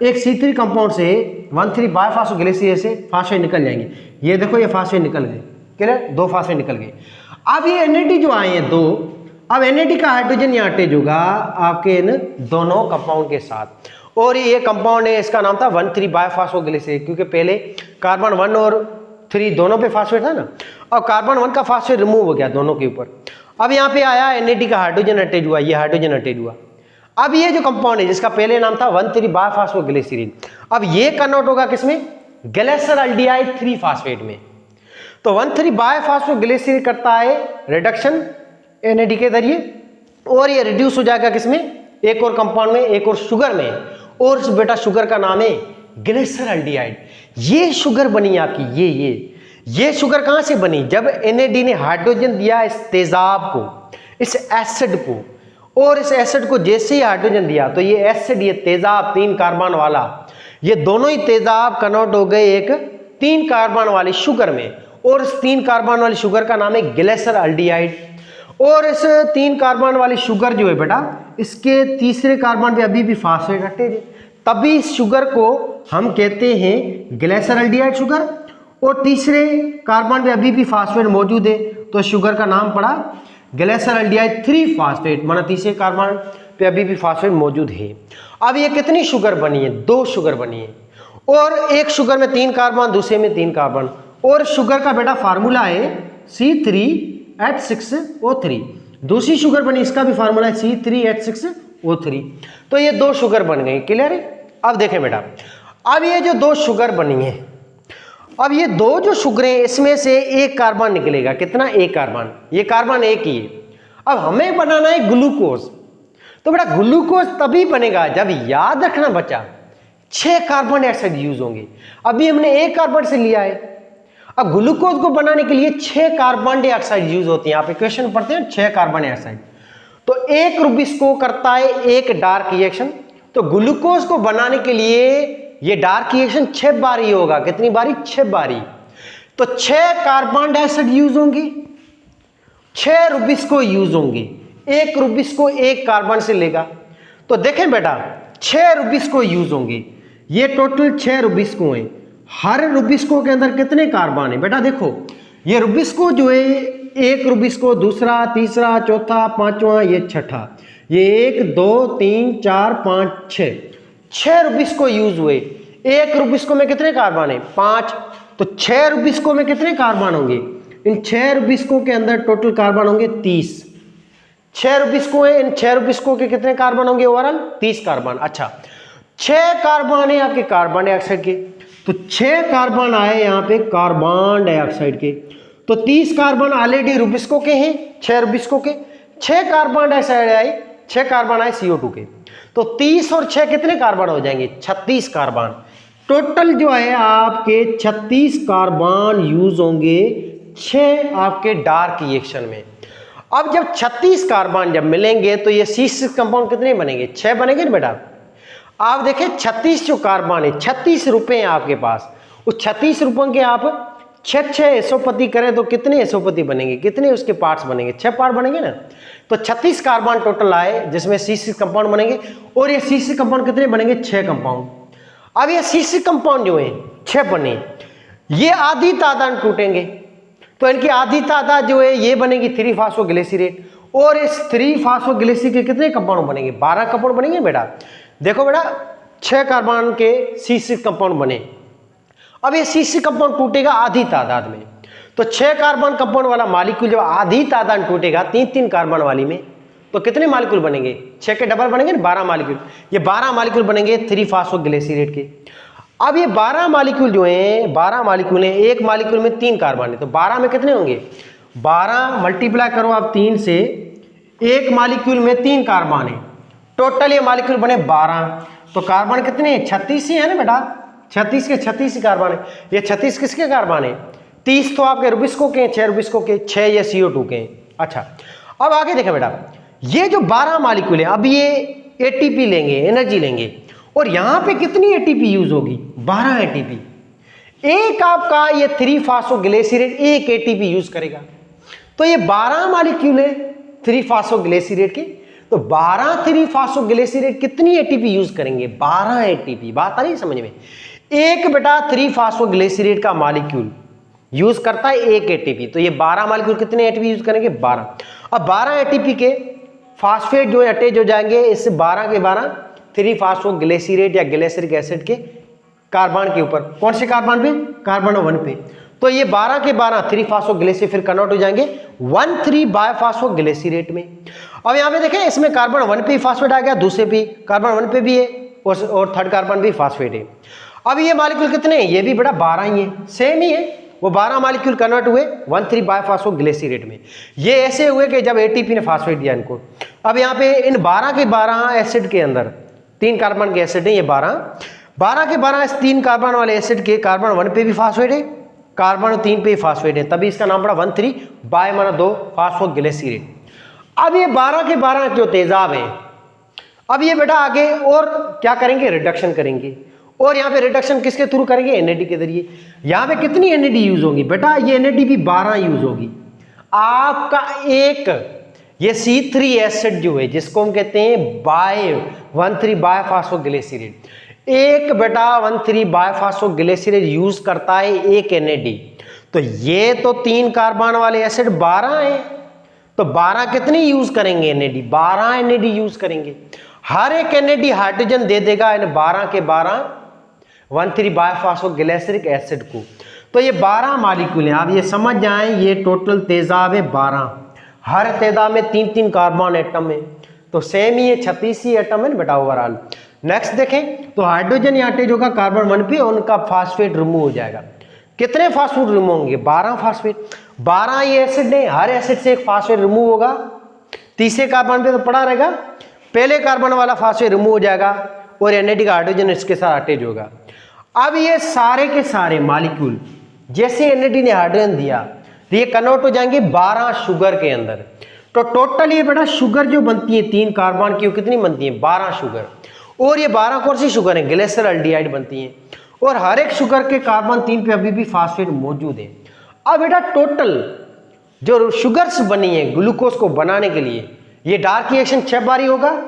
S1: एक C3 कंपाउंड से 1,3 बायफॉस्फोग्लिसरेट से फास्फेट निकल जाएंगे। ये देखो ये फास्फेट निकल गए, क्लियर, 2 फास्फेट निकल गए। अब ये NAD जो आए हैं 2, अब NAD का हाइड्रोजन यहाँ अटैच होगा आपके इन दोनों कंपाउंड के साथ, और ये कंपाउंड है इसका नाम था 1,3 बायफॉस्फोग्लिसरेट, क्योंकि पहले कार्बन 1 और 3 दोनों पे फास्फेट था ना, और कार्बन 1 का फास्फेट रिमूव हो गया दोनों के ऊपर। अब यहाँ पे आया NAD का हाइड्रोजन अटैच हुआ, ये हाइड्रोजन अटैच हुआ। अब ये जो कंपाउंड है जिसका पहले नाम था 1,3 बायफॉस्फोग्लिसरेट, अब ये कन्वर्ट होगा किसमें, ग्लिसरॉल्डिहाइड 3 फास्फेट में। तो 1,3 बायफॉस्फोग्लिसरेट करता है रिडक्शन NAD के जरिए, और ये रिड्यूस हो जाएगा किसमें, एक और कंपाउंड में, एक और शुगर में, और इस बेटा शुगर का नाम है ग्लिसरॉल्डिहाइड। ये शुगर बनी आपकी, ये शुगर कहां से बनी, जब NAD ने हाइड्रोजन दिया इस तेजाब को, इस एसिड को, और इस एसिड को जैसे ही हाइड्रोजन दिया तो ये एसिड, ये तेजाब 3 कार्बन वाला, ये दोनों ही तेजाब कन्वर्ट हो गए एक 3 कार्बन वाली शुगर में, और इस 3 कार्बन वाली शुगर का नाम है ग्लिसरॉल्डिहाइड। और इस 3 कार्बन वाली शुगर जो है बेटा, इसके तीसरे कार्बन पे अभी भी फास्फेट अटैच है, तभी इस शुगर को हम कहते हैं ग्लिसरॉल्डिहाइड शुगर, और तीसरे कार्बन पे अभी भी फास्फेट मौजूद है, तो शुगर का नाम पड़ा ग्लिसरॉल्डिहाइड 3 फास्फेट, माना तीसरे कार्बन पे अभी भी फास्फेट मौजूद है। अब ये कितनी शुगर बनी है, 2 शुगर बनी है, और एक शुगर में 3 कार्बन, दूसरे में 3 कार्बन, और शुगर का बेटा फार्मूला है C3H6O3। दूसरी शुगर बनी, इसका भी फार्मूला है C3H6O3। तो ये 2 शुगर बन गई, क्लियर है। अब देखें बेटा, अब ये जो 2 शुगर बनी है, अब ये 2 जो शुगरें, इसमें से एक कार्बन निकलेगा, कितना, एक कार्बन, ये कार्बन एक ही है। अब हमें बनाना है ग्लूकोज, तो बेटा ग्लूकोज तभी बनेगा जब, याद रखना बच्चा, 6 कार्बन डाइऑक्साइड यूज होंगे। अभी हमने 1 कार्बन से लिया है, अब ग्लूकोज को बनाने के लिए 6 कार्बन डाइऑक्साइड यूज होती हैं। आप इक्वेशन पढ़ते हैं 6 कार्बन डाइऑक्साइड, तो 1 रुबिस्को करता है 1 डार्क रिएक्शन, तो ग्लूकोज को बनाने के लिए ये डार्क रिएक्शन 6 बारी होगा, कितनी बारी, 6 बारी। तो 6 कार्बन डाइऑक्साइड यूज होंगी, 6 रुबिस्को यूज होंगे, 1 रुबिस्को 1 कार्बन से लेगा। तो देखें बेटा 6 रुबिस्को यूज होंगे, ये टोटल 6 रुबिस्को हैं। हर रुबिस्को के अंदर कितने कार्बन है बेटा, देखो ये रुबिस्को जो है, 1 रुबिस्को, दूसरा, तीसरा, चौथा, पांचवा, ये छठा, ये 1 2 3 4 5 6 रुबिस्को यूज हुए। 1 रुबिस्को में कितने कार्बन है, 5, तो 6 रुबिस्को में कितने कार्बन होंगे, इन 6 रुबिस्को के अंदर टोटल कार्बन होंगे 30। 6 रुबिस्को है, इन 6 रुबिस्को के कितने कार्बन होंगे, ओवरऑल 30 कार्बन। अच्छा, 6 कार्बन है आपके कार्बन डाइऑक्साइड के, तो 6 कार्बन आए यहाँ पे कार्बन डाइऑक्साइड के, तो 30 कार्बन ऑलरेडी रुबिस्को के हैं, 6 रुबिस्को के, 6 कार्बन डाइऑक्साइड आए, 6 कार्बन आए CO2 के, तो 30 और 6 कितने कार्बन हो जाएंगे, 36 कार्बन। टोटल जो है आपके 36 कार्बन यूज होंगे 6 आपके डार्क रिएक्शन में। अब जब 36 कार्बन जब मिलेंगे तो ये C6 कंपाउंड कितने बनेंगे? 6 बनेंगे ना बेटा। आप देखें 36 जो कार्बन है, 36 रुपए हैं आपके पास, उस 36 रुपयों के आप 6 एसोपति करें तो कितने एसोपति बनेंगे, कितने उसके पार्ट्स बनेंगे? 6 पार्ट बनेंगे ना। तो 36 कार्बन टोटल आए जिसमें C6 कंपाउंड बनेंगे, और ये C6 कंपाउंड कितने बनेंगे? 6 कंपाउंड। अब ये C6 कंपाउंड जो है 6 बने, ये आधी तादाद टूटेंगे तो इनकी आधी तादाद जो है ये बनेगी 3-फॉस्फोग्लिसरेट, और इस 3-फॉस्फोग्लिसरेट के कितने कंपाउंड बनेंगे? 12 कंपाउंड बनेंगे बेटा। देखो बेटा 6 कार्बन के C6 कंपाउंड बने, अब ये C6 कंपाउंड टूटेगा आधी तादाद में, तो 6 कार्बन कंपाउंड वाला मॉलिक्यूल जब आधी तादाद टूटेगा 3-3 कार्बन वाली में, तो कितने मॉलिक्यूल बनेंगे? 6 के डबल बनेंगे ना, 12 मॉलिक्यूल। ये 12 मॉलिक्यूल बनेंगे 3-फॉस्फोग्लिसरेट के। अब ये 12 मॉलिक्यूल जो हैं, 12 मॉलिक्यूल हैं, एक मॉलिक्यूल में 3 कार्बन है, तो 12 में कितने होंगे? 12 मल्टीप्लाई करो आप 3 से, एक मॉलिक्यूल में 3 कार्बन है, टोटल ये मॉलिक्यूल बने 12, तो कार्बन कितने हैं? 36 ही है ना बेटा। 36 के 36 कार्बन है। ये 36 किसके कार्बन है? 30 तो आपके रुबिस्को के, 6 रुबिस्को के, 6 ये CO2 के। अच्छा, अब आगे देखा बेटा, ये जो 12 मॉलिक्यूल है, अब ये ATP लेंगे, एनर्जी लेंगे, और यहां पे कितनी ATP यूज होगी? 12 ATP। एक आपका ये 3-फॉस्फोग्लिसरेट एक ATP यूज करेगा, तो ये 12 मॉलिक्यूल है 3-फॉस्फोग्लिसरेट के, तो 12 3-फॉस्फोग्लिसरेट कितनी ATP यूज करेंगे? 12 ATP। बात आ रही है समझ में? एक बेटा 3-फॉस्फोग्लिसरेट का मॉलिक्यूल यूज करता है एक ATP, तो ये 12 मॉलिक्यूल कितने ATP यूज करेंगे? 12। अब 12 ATP के फास्फेट जो अटैच हो जाएंगे इससे 12 के 12 3-फॉस्फोग्लिसरेट या ग्लिसरिक एसिड के कार्बन के ऊपर। कौन से कार्बन पे? कार्बन 1 पे। तो ये 12 के 12 3-फॉस्फोग्लिसरेट फिर कन्वर्ट हो जाएंगे 1,3-बायफॉस्फोग्लिसरेट में। अब यहाँ पे देखें, इसमें कार्बन 1 पे फास्फेट आ गया, दूसरे पे कार्बन 1 पे भी है, और थर्ड कार्बन भी फास्फेट है। अब ये मॉलिक्यूल कितने हैं? ये भी बेटा 12 ही है, सेम ही है। वो 12 मॉलिक्यूल कन्वर्ट हुए 1,3-बायफॉस्फोग्लिसरेट में। ये ऐसे हुए कि जब ATP ने फास्फेट दिया इनको। अब यहाँ पे इन 12 के 12 एसिड के अंदर 3 कार्बन के एसिड है, ये 12 के 12 इस 3 कार्बन वाले एसिड के कार्बन 1 पे भी फास्फेट है, कार्बन 3 पे फास्फेट है, तभी इसका नाम पड़ा 1,3-बाय-2-फॉस्फोग्लिसरेट। अब ये 12 के 12 जो तेजाब है, अब ये बेटा आगे और क्या करेंगे? रिडक्शन करेंगे, और यहाँ पे रिडक्शन किसके थ्रू करेंगे? NAD के जरिए। यहाँ पे कितनी NAD यूज होगी बेटा? ये NAD भी 12 यूज होगी। आपका एक ये C3 एसिड जो है जिसको हम कहते हैं 1,3-बायफॉस्फोग्लिसरेट, एक बेटा 1,3-बायफॉस्फोग्लिसरेट यूज करता है एक NAD, तो ये तो 3 कार्बन वाले एसिड 12 है, तो 12 कितनी यूज करेंगे? NAD 12 NAD यूज करेंगे। हर एक NAD हाइड्रोजन दे देगा इन 12 के 12 1,3-बायफॉस्फोग्लिसरिक एसिड को। तो ये 12 मॉलिक्यूल हैं, आप ये समझ जाएं, ये टोटल तेजाब है 12, हर तेजाब में 3-3 कार्बन एटम है, तो सेम ही है 36 ही एटम है ना बेटा ओवरऑल। नेक्स्ट देखें, तो हाइड्रोजन यहाँ अटैच होगा कार्बन 1 पे, उनका फास्फेट रिमूव हो जाएगा। कितने फास्फेट रिमूव होंगे? 12 फास्फेट। 12 ये एसिड है, हर एसिड से एक फास्फेट रिमूव होगा, तीसरे कार्बन पे तो पड़ा रहेगा, पहले कार्बन वाला फास्फेट रिमूव हो जाएगा, और NAD का हाइड्रोजन इसके साथ अटैच होगा। अब ये सारे के सारे मॉलिक्यूल जैसे NAD ने हाइड्रोजन दिया, तो ये कन्वर्ट हो जाएंगे 12 शुगर के अंदर। तो टोटल ये बेटा शुगर जो बनती है 3 कार्बन की, वो कितनी बनती है? 12 शुगर। और ये 12 कौन सी शुगर है? ग्लिसरॉल्डिहाइड बनती है, और हर एक शुगर के कार्बन 3 पे अभी भी फास्फेट मौजूद है। अब बेटा टोटल जो शुगर्स बनी है ग्लूकोज को बनाने के लिए, ये डार्क रिएक्शन 6 बारी होगा,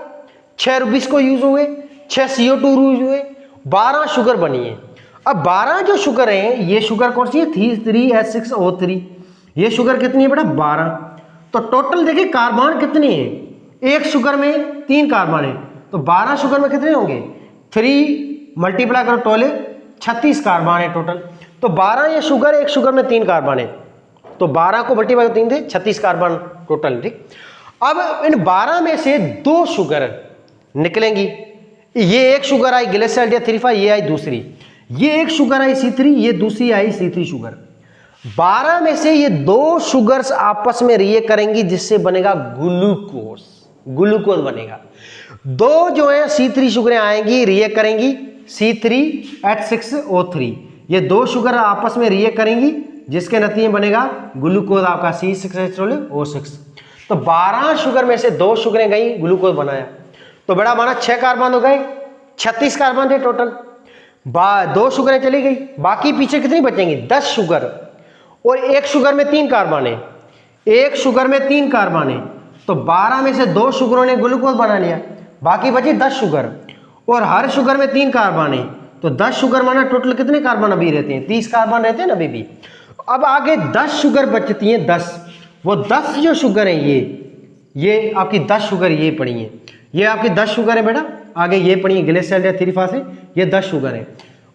S1: 6 रुबिस्को यूज हुए, 6 CO2 यूज हुए, 12 शुगर बनी है। अब 12 जो शुगर है, ये शुगर कौन सी है? 3,3H6O3। ये शुगर कितनी है बेटा? 12। तो टोटल देखिए कार्बन कितने हैं? एक शुगर में 3 कार्बन है, तो 12 शुगर में कितने होंगे? 3 मल्टीप्लाई करो 12, 36 कार्बन है टोटल। तो 12 ये शुगर, एक शुगर में 3 कार्बन है, तो 12 को मल्टीप्लाई करो 3 थे, 36 कार्बन टोटल। ठीक, अब इन 12 में से 2 शुगर निकलेंगी। ये एक शुगर आई ग्लिसरॉल्डिहाइड 3,5, ये आई दूसरी, ये एक शुगर आई C3, ये दूसरी आई C3 शुगर। 12 में से ये 2 शुगर्स आपस में रिएक्ट करेंगी, जिससे बनेगा ग्लूकोज, ग्लूकोज बनेगा। 2 जो है C3 शुगरें आएंगी, रिएक्ट करेंगी, C3H6O3, ये दो शुगर आपस में रिएक्ट करेंगी जिसके नतीजे बनेगा ग्लूकोज आपका C6H12O6। तो 12 शुगर में से 2 शुगरें गई, ग्लूकोज बनाया, तो बड़ा माना 6 कार्बन हो गए, 36 कार्बन थे टोटल। 2 शुगरें चली गई, बाकी पीछे कितनी बचेंगी? 10 शुगर, और एक शुगर में 3 कार्बन है, एक शुगर में 3 कार्बन है, तो 12 में से 2 शुगरों ने ग्लूकोज बना लिया, बाकी बची 10 शुगर, और हर शुगर में 3 कार्बन है, तो 10 शुगर माना टोटल कितने कार्बन अभी रहते हैं? 30 कार्बन रहते हैं ना अभी भी। अब आगे 10 शुगर बचती हैं, 10, वो 10 जो शुगर है ये आपकी 10 शुगर ये पड़ी है, ये आपकी 10 शुगर है बेटा, आगे ये पड़ी है ग्लिसरॉल या 3 ये 10 शुगर है,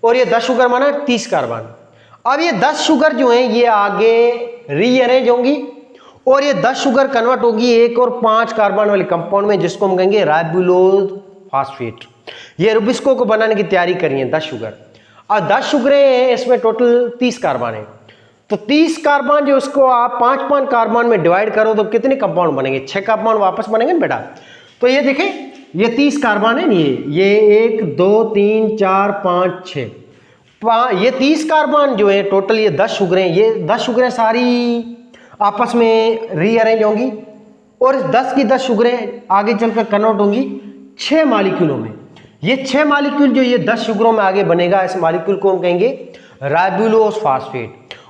S1: और ये 10 शुगर माना 30 कार्बन। अब ये 10 शुगर जो है ये आगे रीअरेंज होंगी, और ये 10 शुगर कन्वर्ट होगी एक और 5 कार्बन वाले कंपाउंड में, जिसको हम कहेंगे राइबोलोज फास्फेट। ये रुबिस्को को बनाने की तैयारी करी है 10 शुगर। और 10 शुगरें हैं, इसमें टोटल 30 कार्बन है, तो 30 कार्बन जो उसको आप 5-5 कार्बन में डिवाइड करो तो कितने कंपाउंड बनेंगे? 6 कंपाउंड वापस बनेंगे ना बेटा। तो ये देखें, ये 30 कार्बन है, ये 1 2 3 4 5 6, ये 30 कार्बन जो है टोटल, ये 10 शुगरें, ये 10 शुगरें सारी आपस में रीअरेंज होंगी, और इस 10 की 10 शुगरें आगे चलकर कन्वर्ट होंगी 6 मॉलिक्यूलों में। ये 6 मॉलिक्यूल जो ये 10 शुगरों में आगे बनेगा, इस मॉलिक्यूल को हम कहेंगे राइबोलोज फास्फेट।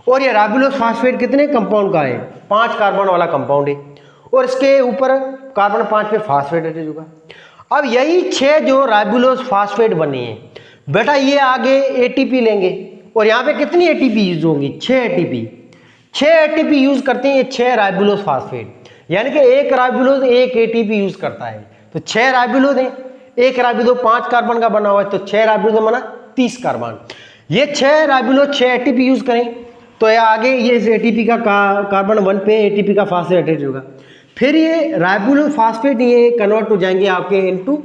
S1: और ये राइबोलोज फास्फेट कितने कंपाउंड का है? 5 कार्बन वाला कंपाउंड है, और इसके ऊपर कार्बन 5 पे फास्फेट अटैच होगा। अब यही 6 जो राइबोलोज फास्फेट बने हैं बेटा, ये आगे एटीपी लेंगे, और यहाँ पे कितनी एटीपी यूज होंगी? 6 एटीपी। 6 एटीपी यूज करते हैं ये 6 राइबोलोज फास्फेट, यानी कि एक राइबोलोज 1 एटीपी यूज करता है। तो 6 राइबोलोज है, एक राइबोलोज 5 कार्बन का बना हुआ है, तो 6 राइबोलोज बना 30 कार्बन। ये 6 राइबोलोज 6 एटीपी यूज करें तो ये आगे ये एटीपी का कार्बन 1 पे एटीपी का फास्फेट अटैच होगा, फिर ये राइबोलोज फास्फेट ये कन्वर्ट हो जाएंगे आपके इनटू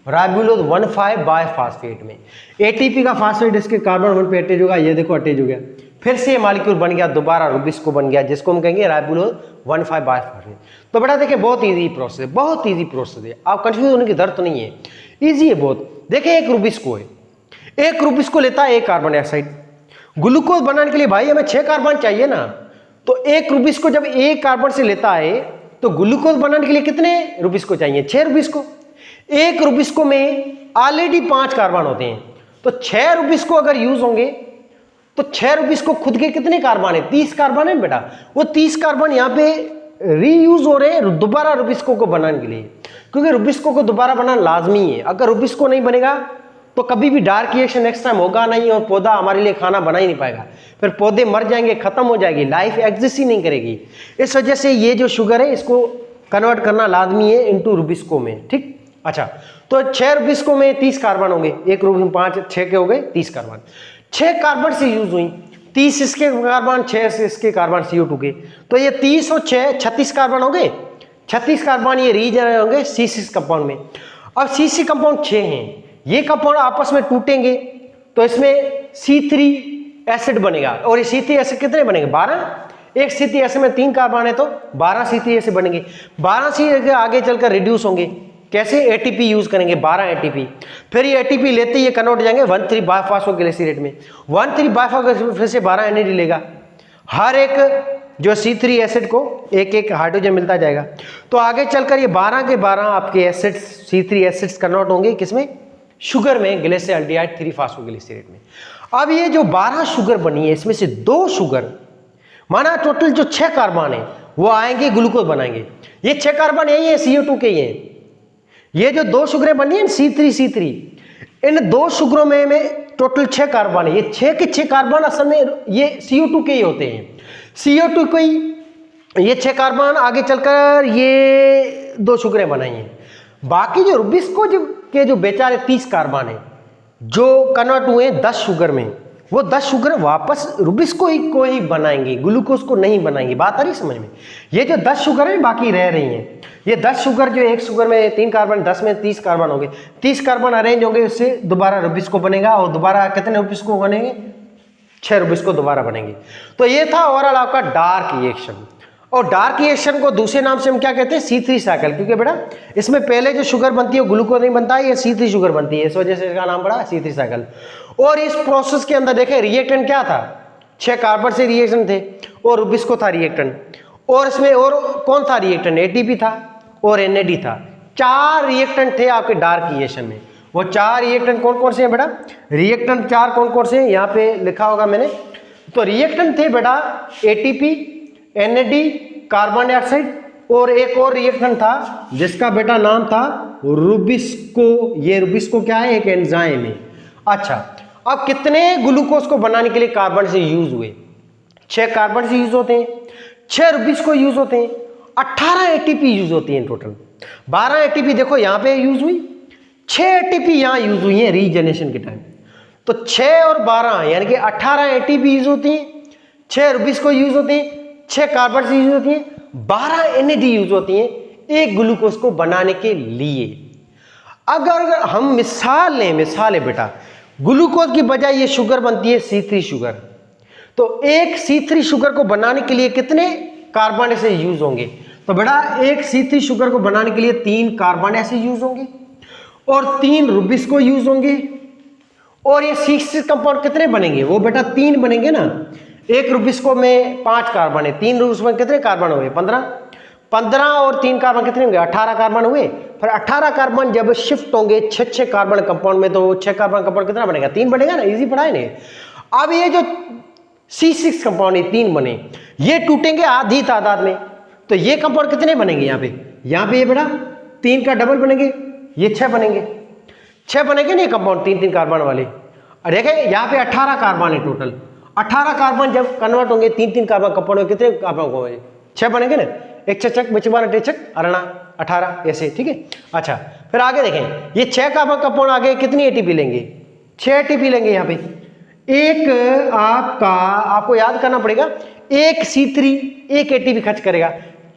S1: राइबोलोज 1,5 बायफास्फेट में। एटीपी का फास्फेट इसके कार्बन 1 पे अटैच होगा, ये देखो अटैच हो गया, फिर से मॉलिक्यूल बन गया दोबारा रुबिस्को बन गया, जिसको हम कहेंगे राइबोलोज 1,5 बायफास्फेट। तो बेटा देखिए बहुत इजी प्रोसेस है, बहुत इजी प्रोसेस है, आप कंफ्यूज होने की जरूरत नहीं है, इजी है बहुत। देखिए एक रुबिस्को है, एक रुबिस्को लेता है 1 कार्बन डाइऑक्साइड, ग्लूकोज बनाने के लिए भाई हमें 6 कार्बन चाहिए ना, तो एक रुबिस्को जब 1 कार्बन से लेता है तो ग्लूकोज बनाने के लिए कितने रुबिस्को चाहिए? 6 रुबिस्को। एक रुबिस्को में ऑलरेडी 5 कार्बन होते हैं, तो 6 रुबिस्को अगर यूज होंगे तो 6 रुबिस्को खुद के कितने कार्बन है? 30 कार्बन है बेटा। वो 30 कार्बन यहाँ पे रीयूज हो रहे हैं दोबारा रुबिस्को को बनाने के लिए, क्योंकि रुबिस्को को दोबारा बनाना लाजमी है। अगर रुबिस्को नहीं बनेगा तो कभी भी डार्क रिएक्शन नेक्स्ट टाइम होगा नहीं, और पौधा हमारे लिए खाना बना ही नहीं पाएगा, फिर पौधे मर जाएंगे, खत्म हो जाएगी, लाइफ एग्जिस्ट ही नहीं करेगी। इस वजह से ये जो शुगर है इसको कन्वर्ट करना लाजमी है इनटू रुबिस्को में, ठीक। अच्छा, तो 6 रुबिस्को में 30 कार्बन होंगे, एक रुबिस्को 5 6 के हो गए 30 कार्बन। 6 कार्बन से यूज हुई, 30 इसके कार्बन, 6 इसके कार्बन CO2 के, तो ये 30 और 6 36 कार्बन हो गए। 36 कार्बन ये रीजन होंगे C6 कंपाउंड में। अब C6 कंपाउंड 6 हैं, ये कंपाउंड आपस में टूटेंगे तो इसमें C3 एसिड बनेगा, और ये C3 एसिड कितने बनेंगे? 12। एक C3 एसिड में 3 कार्बन है तो 12 C3 एसिड बनेंगे। 12 C आगे चलकर रिड्यूस होंगे, कैसे? एटीपी यूज करेंगे, 12 एटीपी। फिर ये एटीपी लेते ही ये कन्वर्ट हो जाएंगे 1,3 बायफॉस्फोग्लिसरेट में। 1,3 बायफॉस्फोग्लिसरेट फिर से 12 NAD लेगा, हर एक जो C3 एसिड को एक एक हाइड्रोजन मिलता जाएगा, तो आगे चलकर ये 12 के 12 आपके एसिड्स C3 एसिड्स कन्वर्ट होंगे किसमें? शुगर में, ग्लिसरॉल्डिहाइड 3-फॉस्फोग्लिसरेट में। अब ये जो 12 शुगर बनी है इसमें से 2 शुगर माना टोटल जो 6 कार्बन है वो आएंगे ग्लूकोज बनाएंगे। ये 6 कार्बन यही है CO2 के ही है। ये जो 2 शुगरें बनी है C3, इन 2 शुगरों में टोटल 6 कार्बन है। ये 6 के 6 कार्बन असल में ये CO2 के ही होते हैं, CO2 को ही ये 6 कार्बन आगे चलकर ये 2 शुगरें बनाई हैं। बाकी जो रुबिस्को के जो बेचारे 30 कार्बन है जो कन्वर्ट हुए 10 शुगर में, वो 10 शुगर वापस रुबिस्को को ही बनाएंगे, ग्लूकोज को नहीं बनाएंगे। बात आ रही समझ में? ये जो 10 शुगर है बाकी रह रही हैं, ये 10 शुगर जो एक शुगर में 3 कार्बन, 10 में 30 कार्बन होंगे, 30 कार्बन अरेंज होंगे, उससे दोबारा रुबिस्को बनेगा, और दोबारा कितने रुबिस्को बनेंगे? 6 रुबिस्को दोबारा बनेंगे। तो ये था ओवरऑल आपका डार्क रिएक्शन। और डार्क रिएक्शन को दूसरे नाम से हम क्या कहते हैं, C3 साइकिल, क्योंकि बेटा इसमें पहले जो शुगर बनती है ग्लूकोज नहीं बनता है, ये C3 शुगर बनती है, इस वजह से इसका नाम पड़ा C3 साइकिल। और इस प्रोसेस के अंदर देखें रिएक्टेंट क्या था, 6 कार्बन से रिएक्शन थे और रुबिस्को था रिएक्टेंट, और इसमें और कौन था रिएक्टेंट, ATP था और NAD था। 4 रिएक्टेंट थे आपके डार्क रिएक्शन में। वो 4 रिएक्टेंट कौन कौन से हैं बेटा, रिएक्टेंट 4 कौन कौन से हैं, यहाँ पे लिखा होगा मैंने। तो रिएक्टेंट थे बेटा ATP, NAD, कार्बन डाइऑक्साइड, और एक और रिएक्टेंट था जिसका बेटा नाम था रुबिस्को। ये रुबिस्को क्या है, एक एंजाइम है। अच्छा, अब कितने ग्लूकोज को बनाने के लिए कार्बन से यूज हुए, 6 कार्बन से यूज होते हैं, 6 रुबिस्को यूज होते हैं, 18 ATP यूज होती है टोटल। 12 ATP देखो यहाँ पे यूज हुई, 6 ATP यहाँ यूज हुई है रीजनरेशन के टाइम। तो 6 और 12 यानी कि 18 ATP यूज होती हैं, 6 रुबिस्को यूज होती हैं, 6 कार्बन से यूज होती हैं, 12 NAD यूज होती हैं एक ग्लूकोज को बनाने के लिए। अगर हम मिसाल लें, मिसाल है बेटा, ग्लूकोज की बजाय ये शुगर बनती है C3 शुगर, तो एक C3 शुगर को बनाने के लिए कितने कार्बन ऐसे यूज होंगे, तो बेटा एक C3 शुगर को बनाने के लिए 3 कार्बन ऐसे यूज होंगे और 3 रुबिस्को यूज होंगे। और ये C6 कंपाउंड कितने बनेंगे, वो बेटा 3 बनेंगे ना, एक रुबिस्को में 5 कार्बन है, 3 रुबिस्को में कितने कार्बन हुए, 15 और 3 कार्बन कितने होंगे, 18 कार्बन हुए। फिर 18 कार्बन जब शिफ्ट होंगे 6 कार्बन कंपाउंड में, तो 6 कार्बन कंपाउंड कितना बनेगा, 3 बनेगा ना, इजी पढ़ा है ना। अब ये जो C6 कंपाउंड है 3 बने, ये टूटेंगे आधी तादाद में, तो ये कंपाउंड कितने बनेंगे, यहाँ पे ये बेटा 3 का डबल बनेंगे, ये 6 बनेंगे, 6 बनेंगे ना ये कंपाउंड 3 कार्बन वाले। और देखें यहाँ पे 18 कार्बन है टोटल, 18 कार्बन जब कन्वर्ट होंगे 3 कार्बन कंपाउंड में कितने कार्बन होंगे, 6 बनेंगे ना, एक चक बचवाना टेचक अरणा 18 ऐसे, ठीक है। अच्छा, फिर आगे देखें, ये 6 कार्बन कंपाउंड आगे कितनी ATP लेंगे, 6 ATP लेंगे। यहाँ पे एक आपको याद करना पड़ेगा, एक C3 एक ATP खर्च करेगा,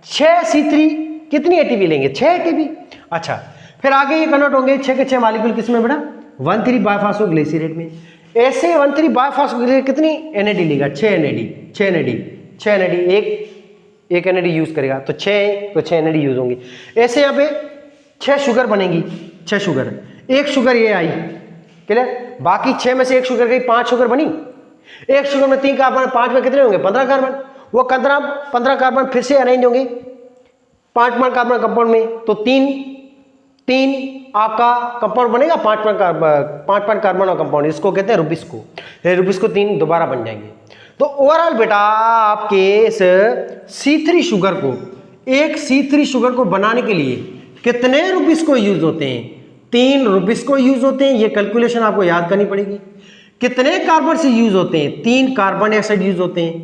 S1: 6 C3 कितनी ATP लेंगे, 6 ATP। अच्छा, फिर आगे ये कन्वर्ट होंगे 6 के 6 मॉलिक्यूल किसमें बेटा, 1,3 बायफॉस्फोग्लिसरेट में। ऐसे 1,3 बायफॉस्फोग्लिसरेट कितनी NAD लेगा, 6 NAD, एक NAD यूज करेगा, तो 6 NAD यूज होंगी। ऐसे यहाँ पे 6 शुगर बनेंगी, 6 शुगर, एक शुगर ये आई, क्लियर, बाकी 6 में से एक शुगर गई, 5 शुगर बनी, एक शुगर में 3 कार्बन, 5 में कितने होंगे, 15 कार्बन। वो 15 कार्बन फिर से अरेंज होंगे 5 कार्बन कंपाउंड में, तो 3 आपका कंपाउंड बनेगा, 5 कार्बन और कंपाउंड, इसको कहते हैं रुबिस्को 3 दोबारा बन जाएंगे। तो ओवरऑल बेटा आपके इस C3 शुगर को, एक C3 शुगर को बनाने के लिए कितने रुबिस्को यूज होते हैं, 3 रुबिस्को यूज होते हैं। ये कैलकुलेशन आपको याद करनी पड़ेगी। कितने कार्बन से यूज होते हैं, 3 कार्बन डाइऑक्साइड यूज होते हैं।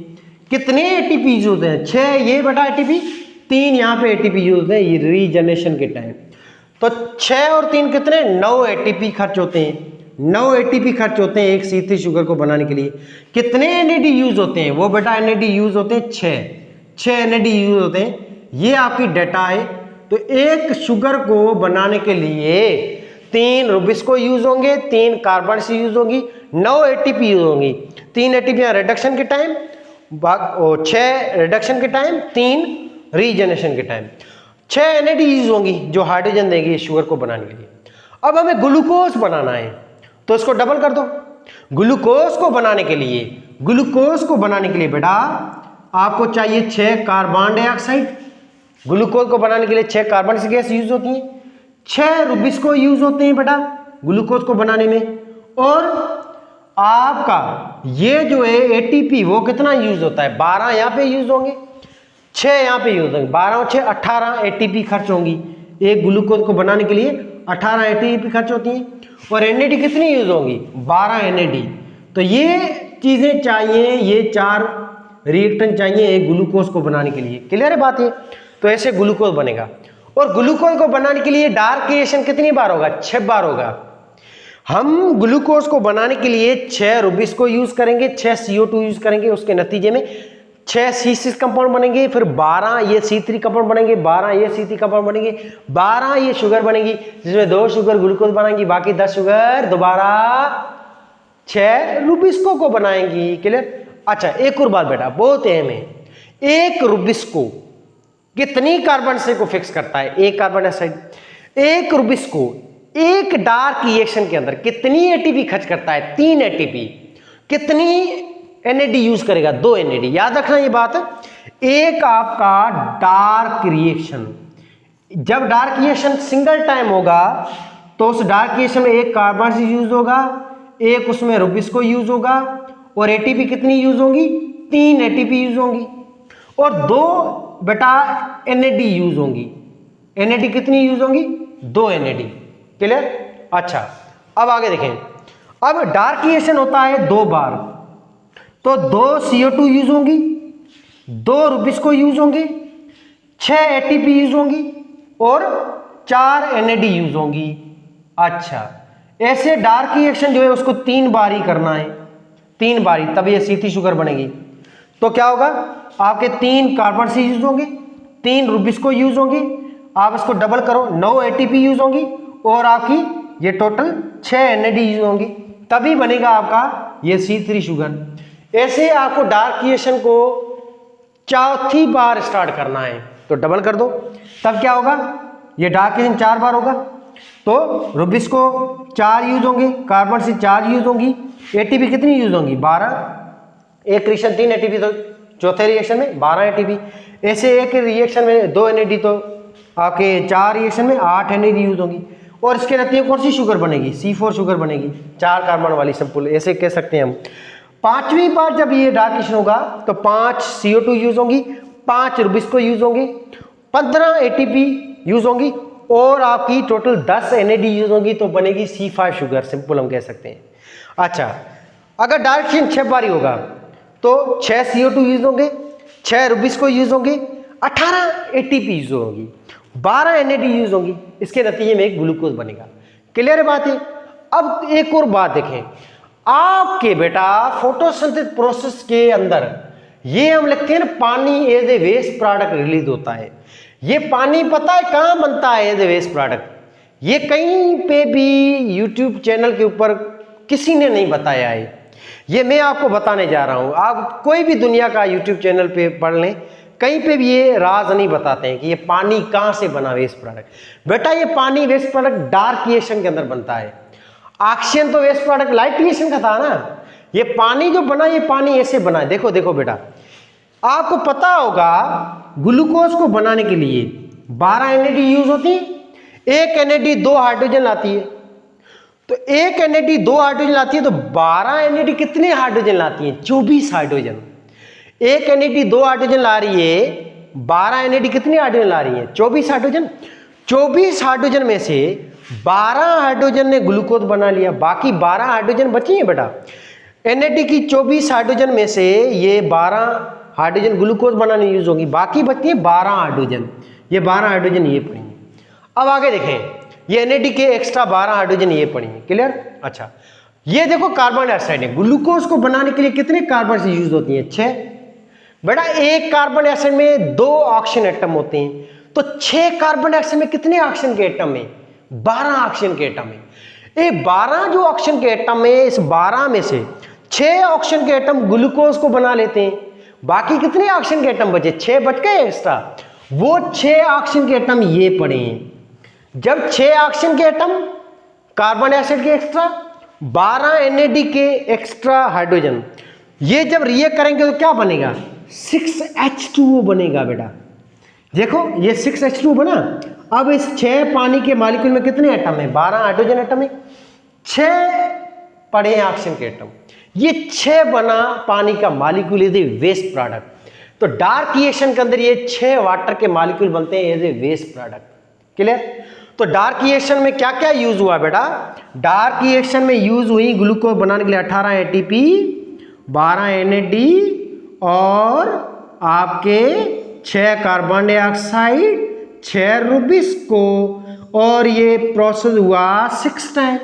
S1: कितने ATP यूज होते हैं, 6 ये बेटा ATP, 3 यहाँ पे ATP यूज होते हैं ये रीजनरेशन के टाइम। तो 6 और 3 कितने, 9 ATP खर्च होते हैं, 9 ATP खर्च होते हैं एक C3 शुगर को बनाने के लिए। कितने NAD यूज होते हैं, वो बेटा NAD यूज होते हैं 6 NAD यूज होते हैं। ये आपकी डेटा है। तो एक शुगर को बनाने के लिए 3 रुबिस्को यूज होंगे, 3 कार्बन से यूज होंगी, 9 ATP यूज होंगी, 3 ATP यहाँ रिडक्शन के टाइम, 6 रिडक्शन के टाइम, 3 रीजनरेशन के टाइम, 6 NAD यूज होंगी जो हाइड्रोजन देगी शुगर को बनाने के लिए। अब हमें ग्लूकोज बनाना है तो इसको डबल कर दो। ग्लूकोज को बनाने के लिए बेटा आपको चाहिए 6 कार्बन डाइऑक्साइड। ग्लूकोज को बनाने के लिए 6 कार्बन से गैस यूज होती है, 6 रुबिस्को यूज होते हैं बेटा ग्लूकोज को बनाने में। और आपका ये जो है ATP वो कितना यूज होता है, 12 यहाँ पे यूज होंगे, 6 यहाँ पे यूज होंगे, 12 और 6 18 ATP खर्च होंगी। एक ग्लूकोज को बनाने के लिए 18 ATP खर्च होती है। और NAD कितनी यूज होंगी, 12 NAD। तो ये चीजें चाहिए, ये 4 रिएक्टेंट चाहिए एक ग्लूकोज को बनाने के लिए। क्लियर है बात ये। तो ऐसे ग्लूकोज बनेगा। और ग्लूकोज को बनाने के लिए डार्क रिएक्शन कितनी बार होगा, 6 बार होगा। हम ग्लूकोज को बनाने के लिए 6 रुबिस्को यूज करेंगे, 6 CO2 यूज करेंगे, उसके नतीजे में 6 C6 कंपाउंड बनेंगे, फिर 12 ये C3 कंपाउंड बनेंगे, 12 ये C3 कंपाउंड बनेंगे, 12 ये शुगर बनेगी जिसमें 2 शुगर ग्लूकोज बनाएंगी, बाकी 10 शुगर दोबारा 6 रुबिस्को को बनाएंगी। क्लियर। अच्छा, एक और बात बेटा बहुत अहम है, एक रुबिस्को कितनी कार्बन से को फिक्स करता है? एक कार्बन डाइऑक्साइड। एक रुबिस्को एक डार्क रिएक्शन के अंदर कितनी एटीपी खर्च करता है? 3 एटीपी। कितनी एनएडी यूज करेगा? 2 एनएडी। याद रखना ये बात। एक आपका डार्क रिएक्शन, जब डार्क रिएक्शन सिंगल टाइम होगा तो उस डार्क रिएक्शन में एक कार्बन से यूज होगा, एक उसमें रुबिस्को यूज होगा, और एटीपी कितनी यूज होंगी? 3 एटीपी यूज होंगी, और 2 बेटा एनएडी यूज होंगी। एनएडी कितनी यूज होंगी? 2 एनएडी। क्लियर? अच्छा, अब आगे देखें। अब डार्क रिएक्शन होता है 2 बार, तो 2 CO2 यूज होंगी, 2 रुबिस्को यूज होंगी, 6 एटीपी यूज होंगी, और 4 एनएडी यूज होंगी। अच्छा, ऐसे डार्क रिएक्शन जो है उसको 3 बार ही करना है, 3 बार ही, तब ये सीधी शुगर बनेगी। तो क्या होगा? आपके 3 कार्बन से यूज होंगे, 3 रुबिस्को यूज होंगी, आप इसको डबल करो, 9 एटीपी यूज होंगी, और आपकी ये टोटल 6 एनएडी यूज होंगी, तभी बनेगा आपका ये C3 शुगर। ऐसे आपको डार्क रिएक्शन को चौथी बार स्टार्ट करना है, तो डबल कर दो, तब क्या होगा? ये डार्क रिएक्शन 4 बार होगा, तो रुबिस्को 4 यूज होंगे, कार्बन से 4 यूज होंगी, एटीपी कितनी यूज होंगी? 12। एक रिएक्शन 3 एटीपी, तो चौथे रिएक्शन में 12 एटीपी। ऐसे एक रिएक्शन में 2 एनएडी, तो आपके 4 रिएक्शन में 8 एनएडी यूज होंगी, और इसके नतीजे कौन सी शुगर बनेगी? C4 शुगर बनेगी, 4 कार्बन वाली सिंपल, ऐसे कह सकते हैं हम। 5वीं बार जब ये डार्क रिएक्शन होगा तो 5 CO2 यूज होंगी, 5 रुबिस्को यूज होंगी, 15 एटीपी यूज होंगी, और आपकी टोटल 10 एनएडी यूज होंगी, तो बनेगी C5 शुगर, सिंपल हम कह सकते हैं। अच्छा, अगर डार्क रिएक्शन 6 बार ही होगा तो 6 CO2 यूज होंगे, 6 रुबिस्को यूज होंगे, 18 एटीपी यूज होगी, 12 एनएडी यूज होंगी, इसके नतीजे में एक ग्लूकोज बनेगा। क्लियर बात है? अब एक और बात देखें, आपके बेटा फोटोसिंथेसिस प्रोसेस के अंदर ये हम लिखते हैं ना, पानी as a waste product release होता है। ये पानी पता है कहां बनता है एज ए वेस्ट प्रोडक्ट? ये कहीं पे भी यूट्यूब चैनल के ऊपर किसी ने नहीं बताया है, ये मैं आपको बताने जा रहा हूं। आप कोई भी दुनिया का यूट्यूब चैनल पे पढ़ लें, कहीं पे भी ये राज नहीं बताते हैं कि ये पानी कहां से बना वेस्ट प्रोडक्ट। बेटा ये पानी वेस्ट प्रोडक्ट डार्क रिएक्शन के अंदर बनता है। ऑक्सीजन तो वेस्ट प्रोडक्ट लाइट रिएक्शन का था ना। ये पानी जो बना, ये पानी ऐसे बना है। देखो देखो बेटा, आपको पता होगा ग्लूकोज को बनाने के लिए 12 एनएडी यूज होती है। एक एनएडी 2 हाइड्रोजन लाती है, तो एक एनएडी 2 हाइड्रोजन लाती है, तो 12 एनएडी कितने हाइड्रोजन लाती है? 24 हाइड्रोजन। एक एनएडी 2 हाइड्रोजन ला रही है, 12 एनएडी कितने हाइड्रोजन ला रही है? 24 हाइड्रोजन। 24 हाइड्रोजन में से 12 हाइड्रोजन ने ग्लूकोज बना लिया, बाकी 12 हाइड्रोजन बची है बेटा। एनएडी की 24 हाइड्रोजन में से ये 12 हाइड्रोजन ग्लूकोज बनाने यूज होगी, बाकी बचती है 12 हाइड्रोजन। ये 12 हाइड्रोजन ये पढ़ेंगे। अब आगे देखें, ये एनएडी के एक्स्ट्रा 12 हाइड्रोजन ये पढ़ेंगे। क्लियर? अच्छा, ये देखो कार्बन डाइऑक्साइड है। ग्लूकोज को बनाने के लिए कितने कार्बन से यूज होती है? 6। बेटा एक कार्बन डाइऑक्साइड में 2 ऑक्सीजन एटम होते हैं, तो 6 कार्बन डाइऑक्साइड में कितने ऑक्सीजन के एटम है? 12 ऑक्सीजन के एटम है। ये 12 जो ऑक्सीजन के एटम है, इस 12 में से 6 ऑक्सीजन के एटम ग्लूकोज को बना लेते हैं, बाकी कितने ऑक्सीजन के एटम बचे? 6 बच गए एक्स्ट्रा। वो 6 ऑक्सीजन के एटम ये पड़े हैं। जब 6 ऑक्सीजन के एटम, कार्बन डाइऑक्साइड के एक्स्ट्रा, 12 एनएडी के एक्स्ट्रा हाइड्रोजन, ये जब रिएक्ट करेंगे तो क्या बनेगा? 6H2O बनेगा बेटा। देखो ये 6H2O बना। अब इस 6 पानी के मॉलिक्यूल में कितने एटम है? 12 हाइड्रोजन एटम है, 6 पड़े हैं ऑक्सीजन के एटम। ये 6 बना पानी का molecule as a waste product. तो डार्क रिएक्शन के अंदर ये 6 वाटर के मॉलिक्यूल बनते हैं as a waste product. Clear? तो डार्क रिएक्शन में क्या क्या यूज हुआ बेटा? डार्क रिएक्शन में यूज हुई ग्लूकोज बनाने के लिए 18 एटीपी, 12 एनएडी, और आपके 6 कार्बन डाइऑक्साइड, 6 रुबिस्को, और ये प्रोसेस हुआ 6 टाइम।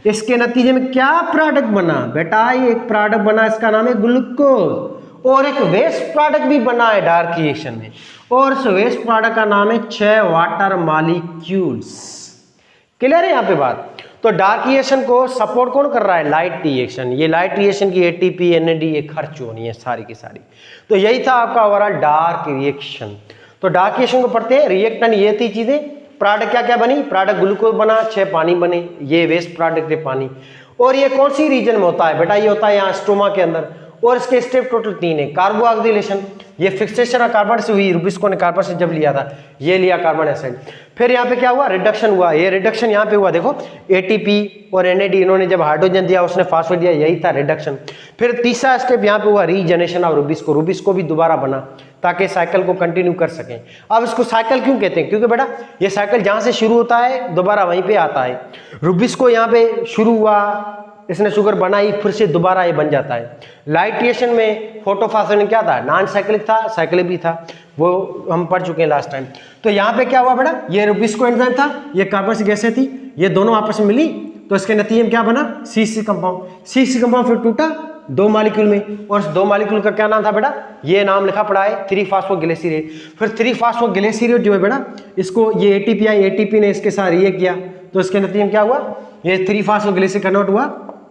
S1: इसके नतीजे में क्या प्रोडक्ट बना बेटा? ये एक प्रोडक्ट बना, इसका नाम है ग्लूकोज, और एक वेस्ट प्रोडक्ट भी बना है डार्क रिएक्शन में, और इस वेस्ट प्रोडक्ट का नाम है 6 वाटर मॉलिक्यूल्स। क्लियर है यहाँ पे बात? तो डार्क रिएक्शन को सपोर्ट कौन कर रहा है? Light reaction. ये लाइट रिएक्शन की एटीपी एनएडी ये खर्च होनी है सारी की सारी। तो यही था आपका ओवरऑल डार्क रिएक्शन। तो डार्क रिएक्शन को पढ़ते हैं। रिएक्टेंट ये थी चीजें, प्रोडक्ट क्या क्या बनी? प्रोडक्ट ग्लूकोज बना, 6 पानी बने, ये वेस्ट प्रोडक्ट है पानी। और ये कौन सी रीजन में होता है बेटा? ये होता है यहाँ स्टोमा के अंदर। और इसके स्टेप टोटल 3 है। कार्बोऑक्सिलेशन, ये फिक्सेशन ऑफ कार्बन से हुई, रुबिस्को ने कार्बन से जब लिया था, ये लिया कार्बन एसिड। फिर यहाँ पे क्या हुआ? रिडक्शन हुआ। ये रिडक्शन यहाँ पे हुआ, देखो एटीपी और एनएडी इन्होंने जब हाइड्रोजन दिया उसने फास्फेट दिया, यही था रिडक्शन। फिर तीसरा स्टेप यहाँ पे हुआ रीजनरेशन ऑफ रुबिस्को। रुबिस्को भी दोबारा बना ताकि साइकिल को कंटिन्यू कर सकें। अब इसको साइकिल क्यों कहते हैं? क्योंकि बेटा ये साइकिल जहां से शुरू होता है दोबारा वहीं पे आता है। रुबिस्को यहाँ पे शुरू हुआ, इसने शुगर बनाई, फिर से दोबारा ये बन जाता है। लाइट रिएक्शन में फोटोफॉस्फेट क्या था? नॉन साइक्लिक था, साइक्लिक भी था, वो हम पढ़ चुके हैं लास्ट टाइम। तो यहाँ पे क्या हुआ बेटा? ये रुबिस्को एंजाइम था, ये कार्बन से गैसें थी, ये दोनों आपस में मिली, तो इसके नतीजे में क्या बना? C6 compound. C6 कंपाउंड फिर टूटा 2 मॉलिक्यूल में, और इस 2 मॉलिक्यूल का क्या नाम था बेटा? ये नाम लिखा पड़ा है 3-फॉस्फोग्लिसरेट। फिर 3-फॉस्फोग्लिसरेट जो है बेटा, इसको ये एटीपी आई, एटीपी ने इसके साथ रिएक्ट किया, तो इसके नतीजे में क्या हुआ? ये 3-फॉस्फोग्लिसरेट कन्वर्ट हुआ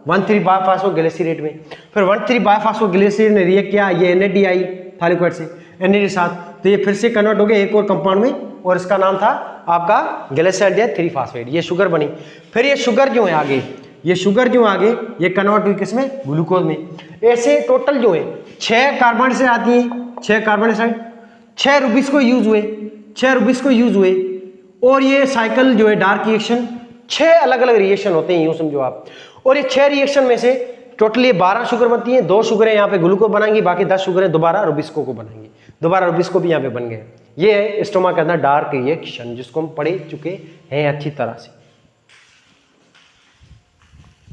S1: 1,3-बायफॉस्फोग्लिसरेट में। फिर 1,3-बायफॉस्फोग्लिसरेट ने रिएक्ट किया, ये एनएडी आई थाइलिक से एनएडी साथ, तो ये फिर से कन्वर्ट हो गया एक और कंपाउंड में, और इसका नाम था आपका ग्लिसरॉल्डिहाइड 3-फॉस्फेट। ये शुगर बनी। फिर ये शुगर जो है आगे, ये शुगर जो आगे ये कन्वर्ट हुई किसमें? ग्लूकोज में। ऐसे टोटल जो है 6 कार्बन से आती है, 6 कार्बन साइड, 6 रुबिस्को यूज हुए, 6 रुबिस्को यूज हुए। और ये साइकिल जो है डार्क रिएक्शन, 6 अलग अलग रिएक्शन होते हैं, यूं समझो आप। और ये 6 रिएक्शन में से टोटली 12 शुगर बनती हैं, 2 शुगरें यहाँ पे ग्लूकोज बनाएंगी, बाकी 10 शुगरें दोबारा रुबिस्को को बनाएंगी। दोबारा रुबिस्को भी यहाँ पे बन गए। ये है स्टोमा के अंदर डार्क रिएक्शन, जिसको हम पढ़ चुके हैं अच्छी तरह से।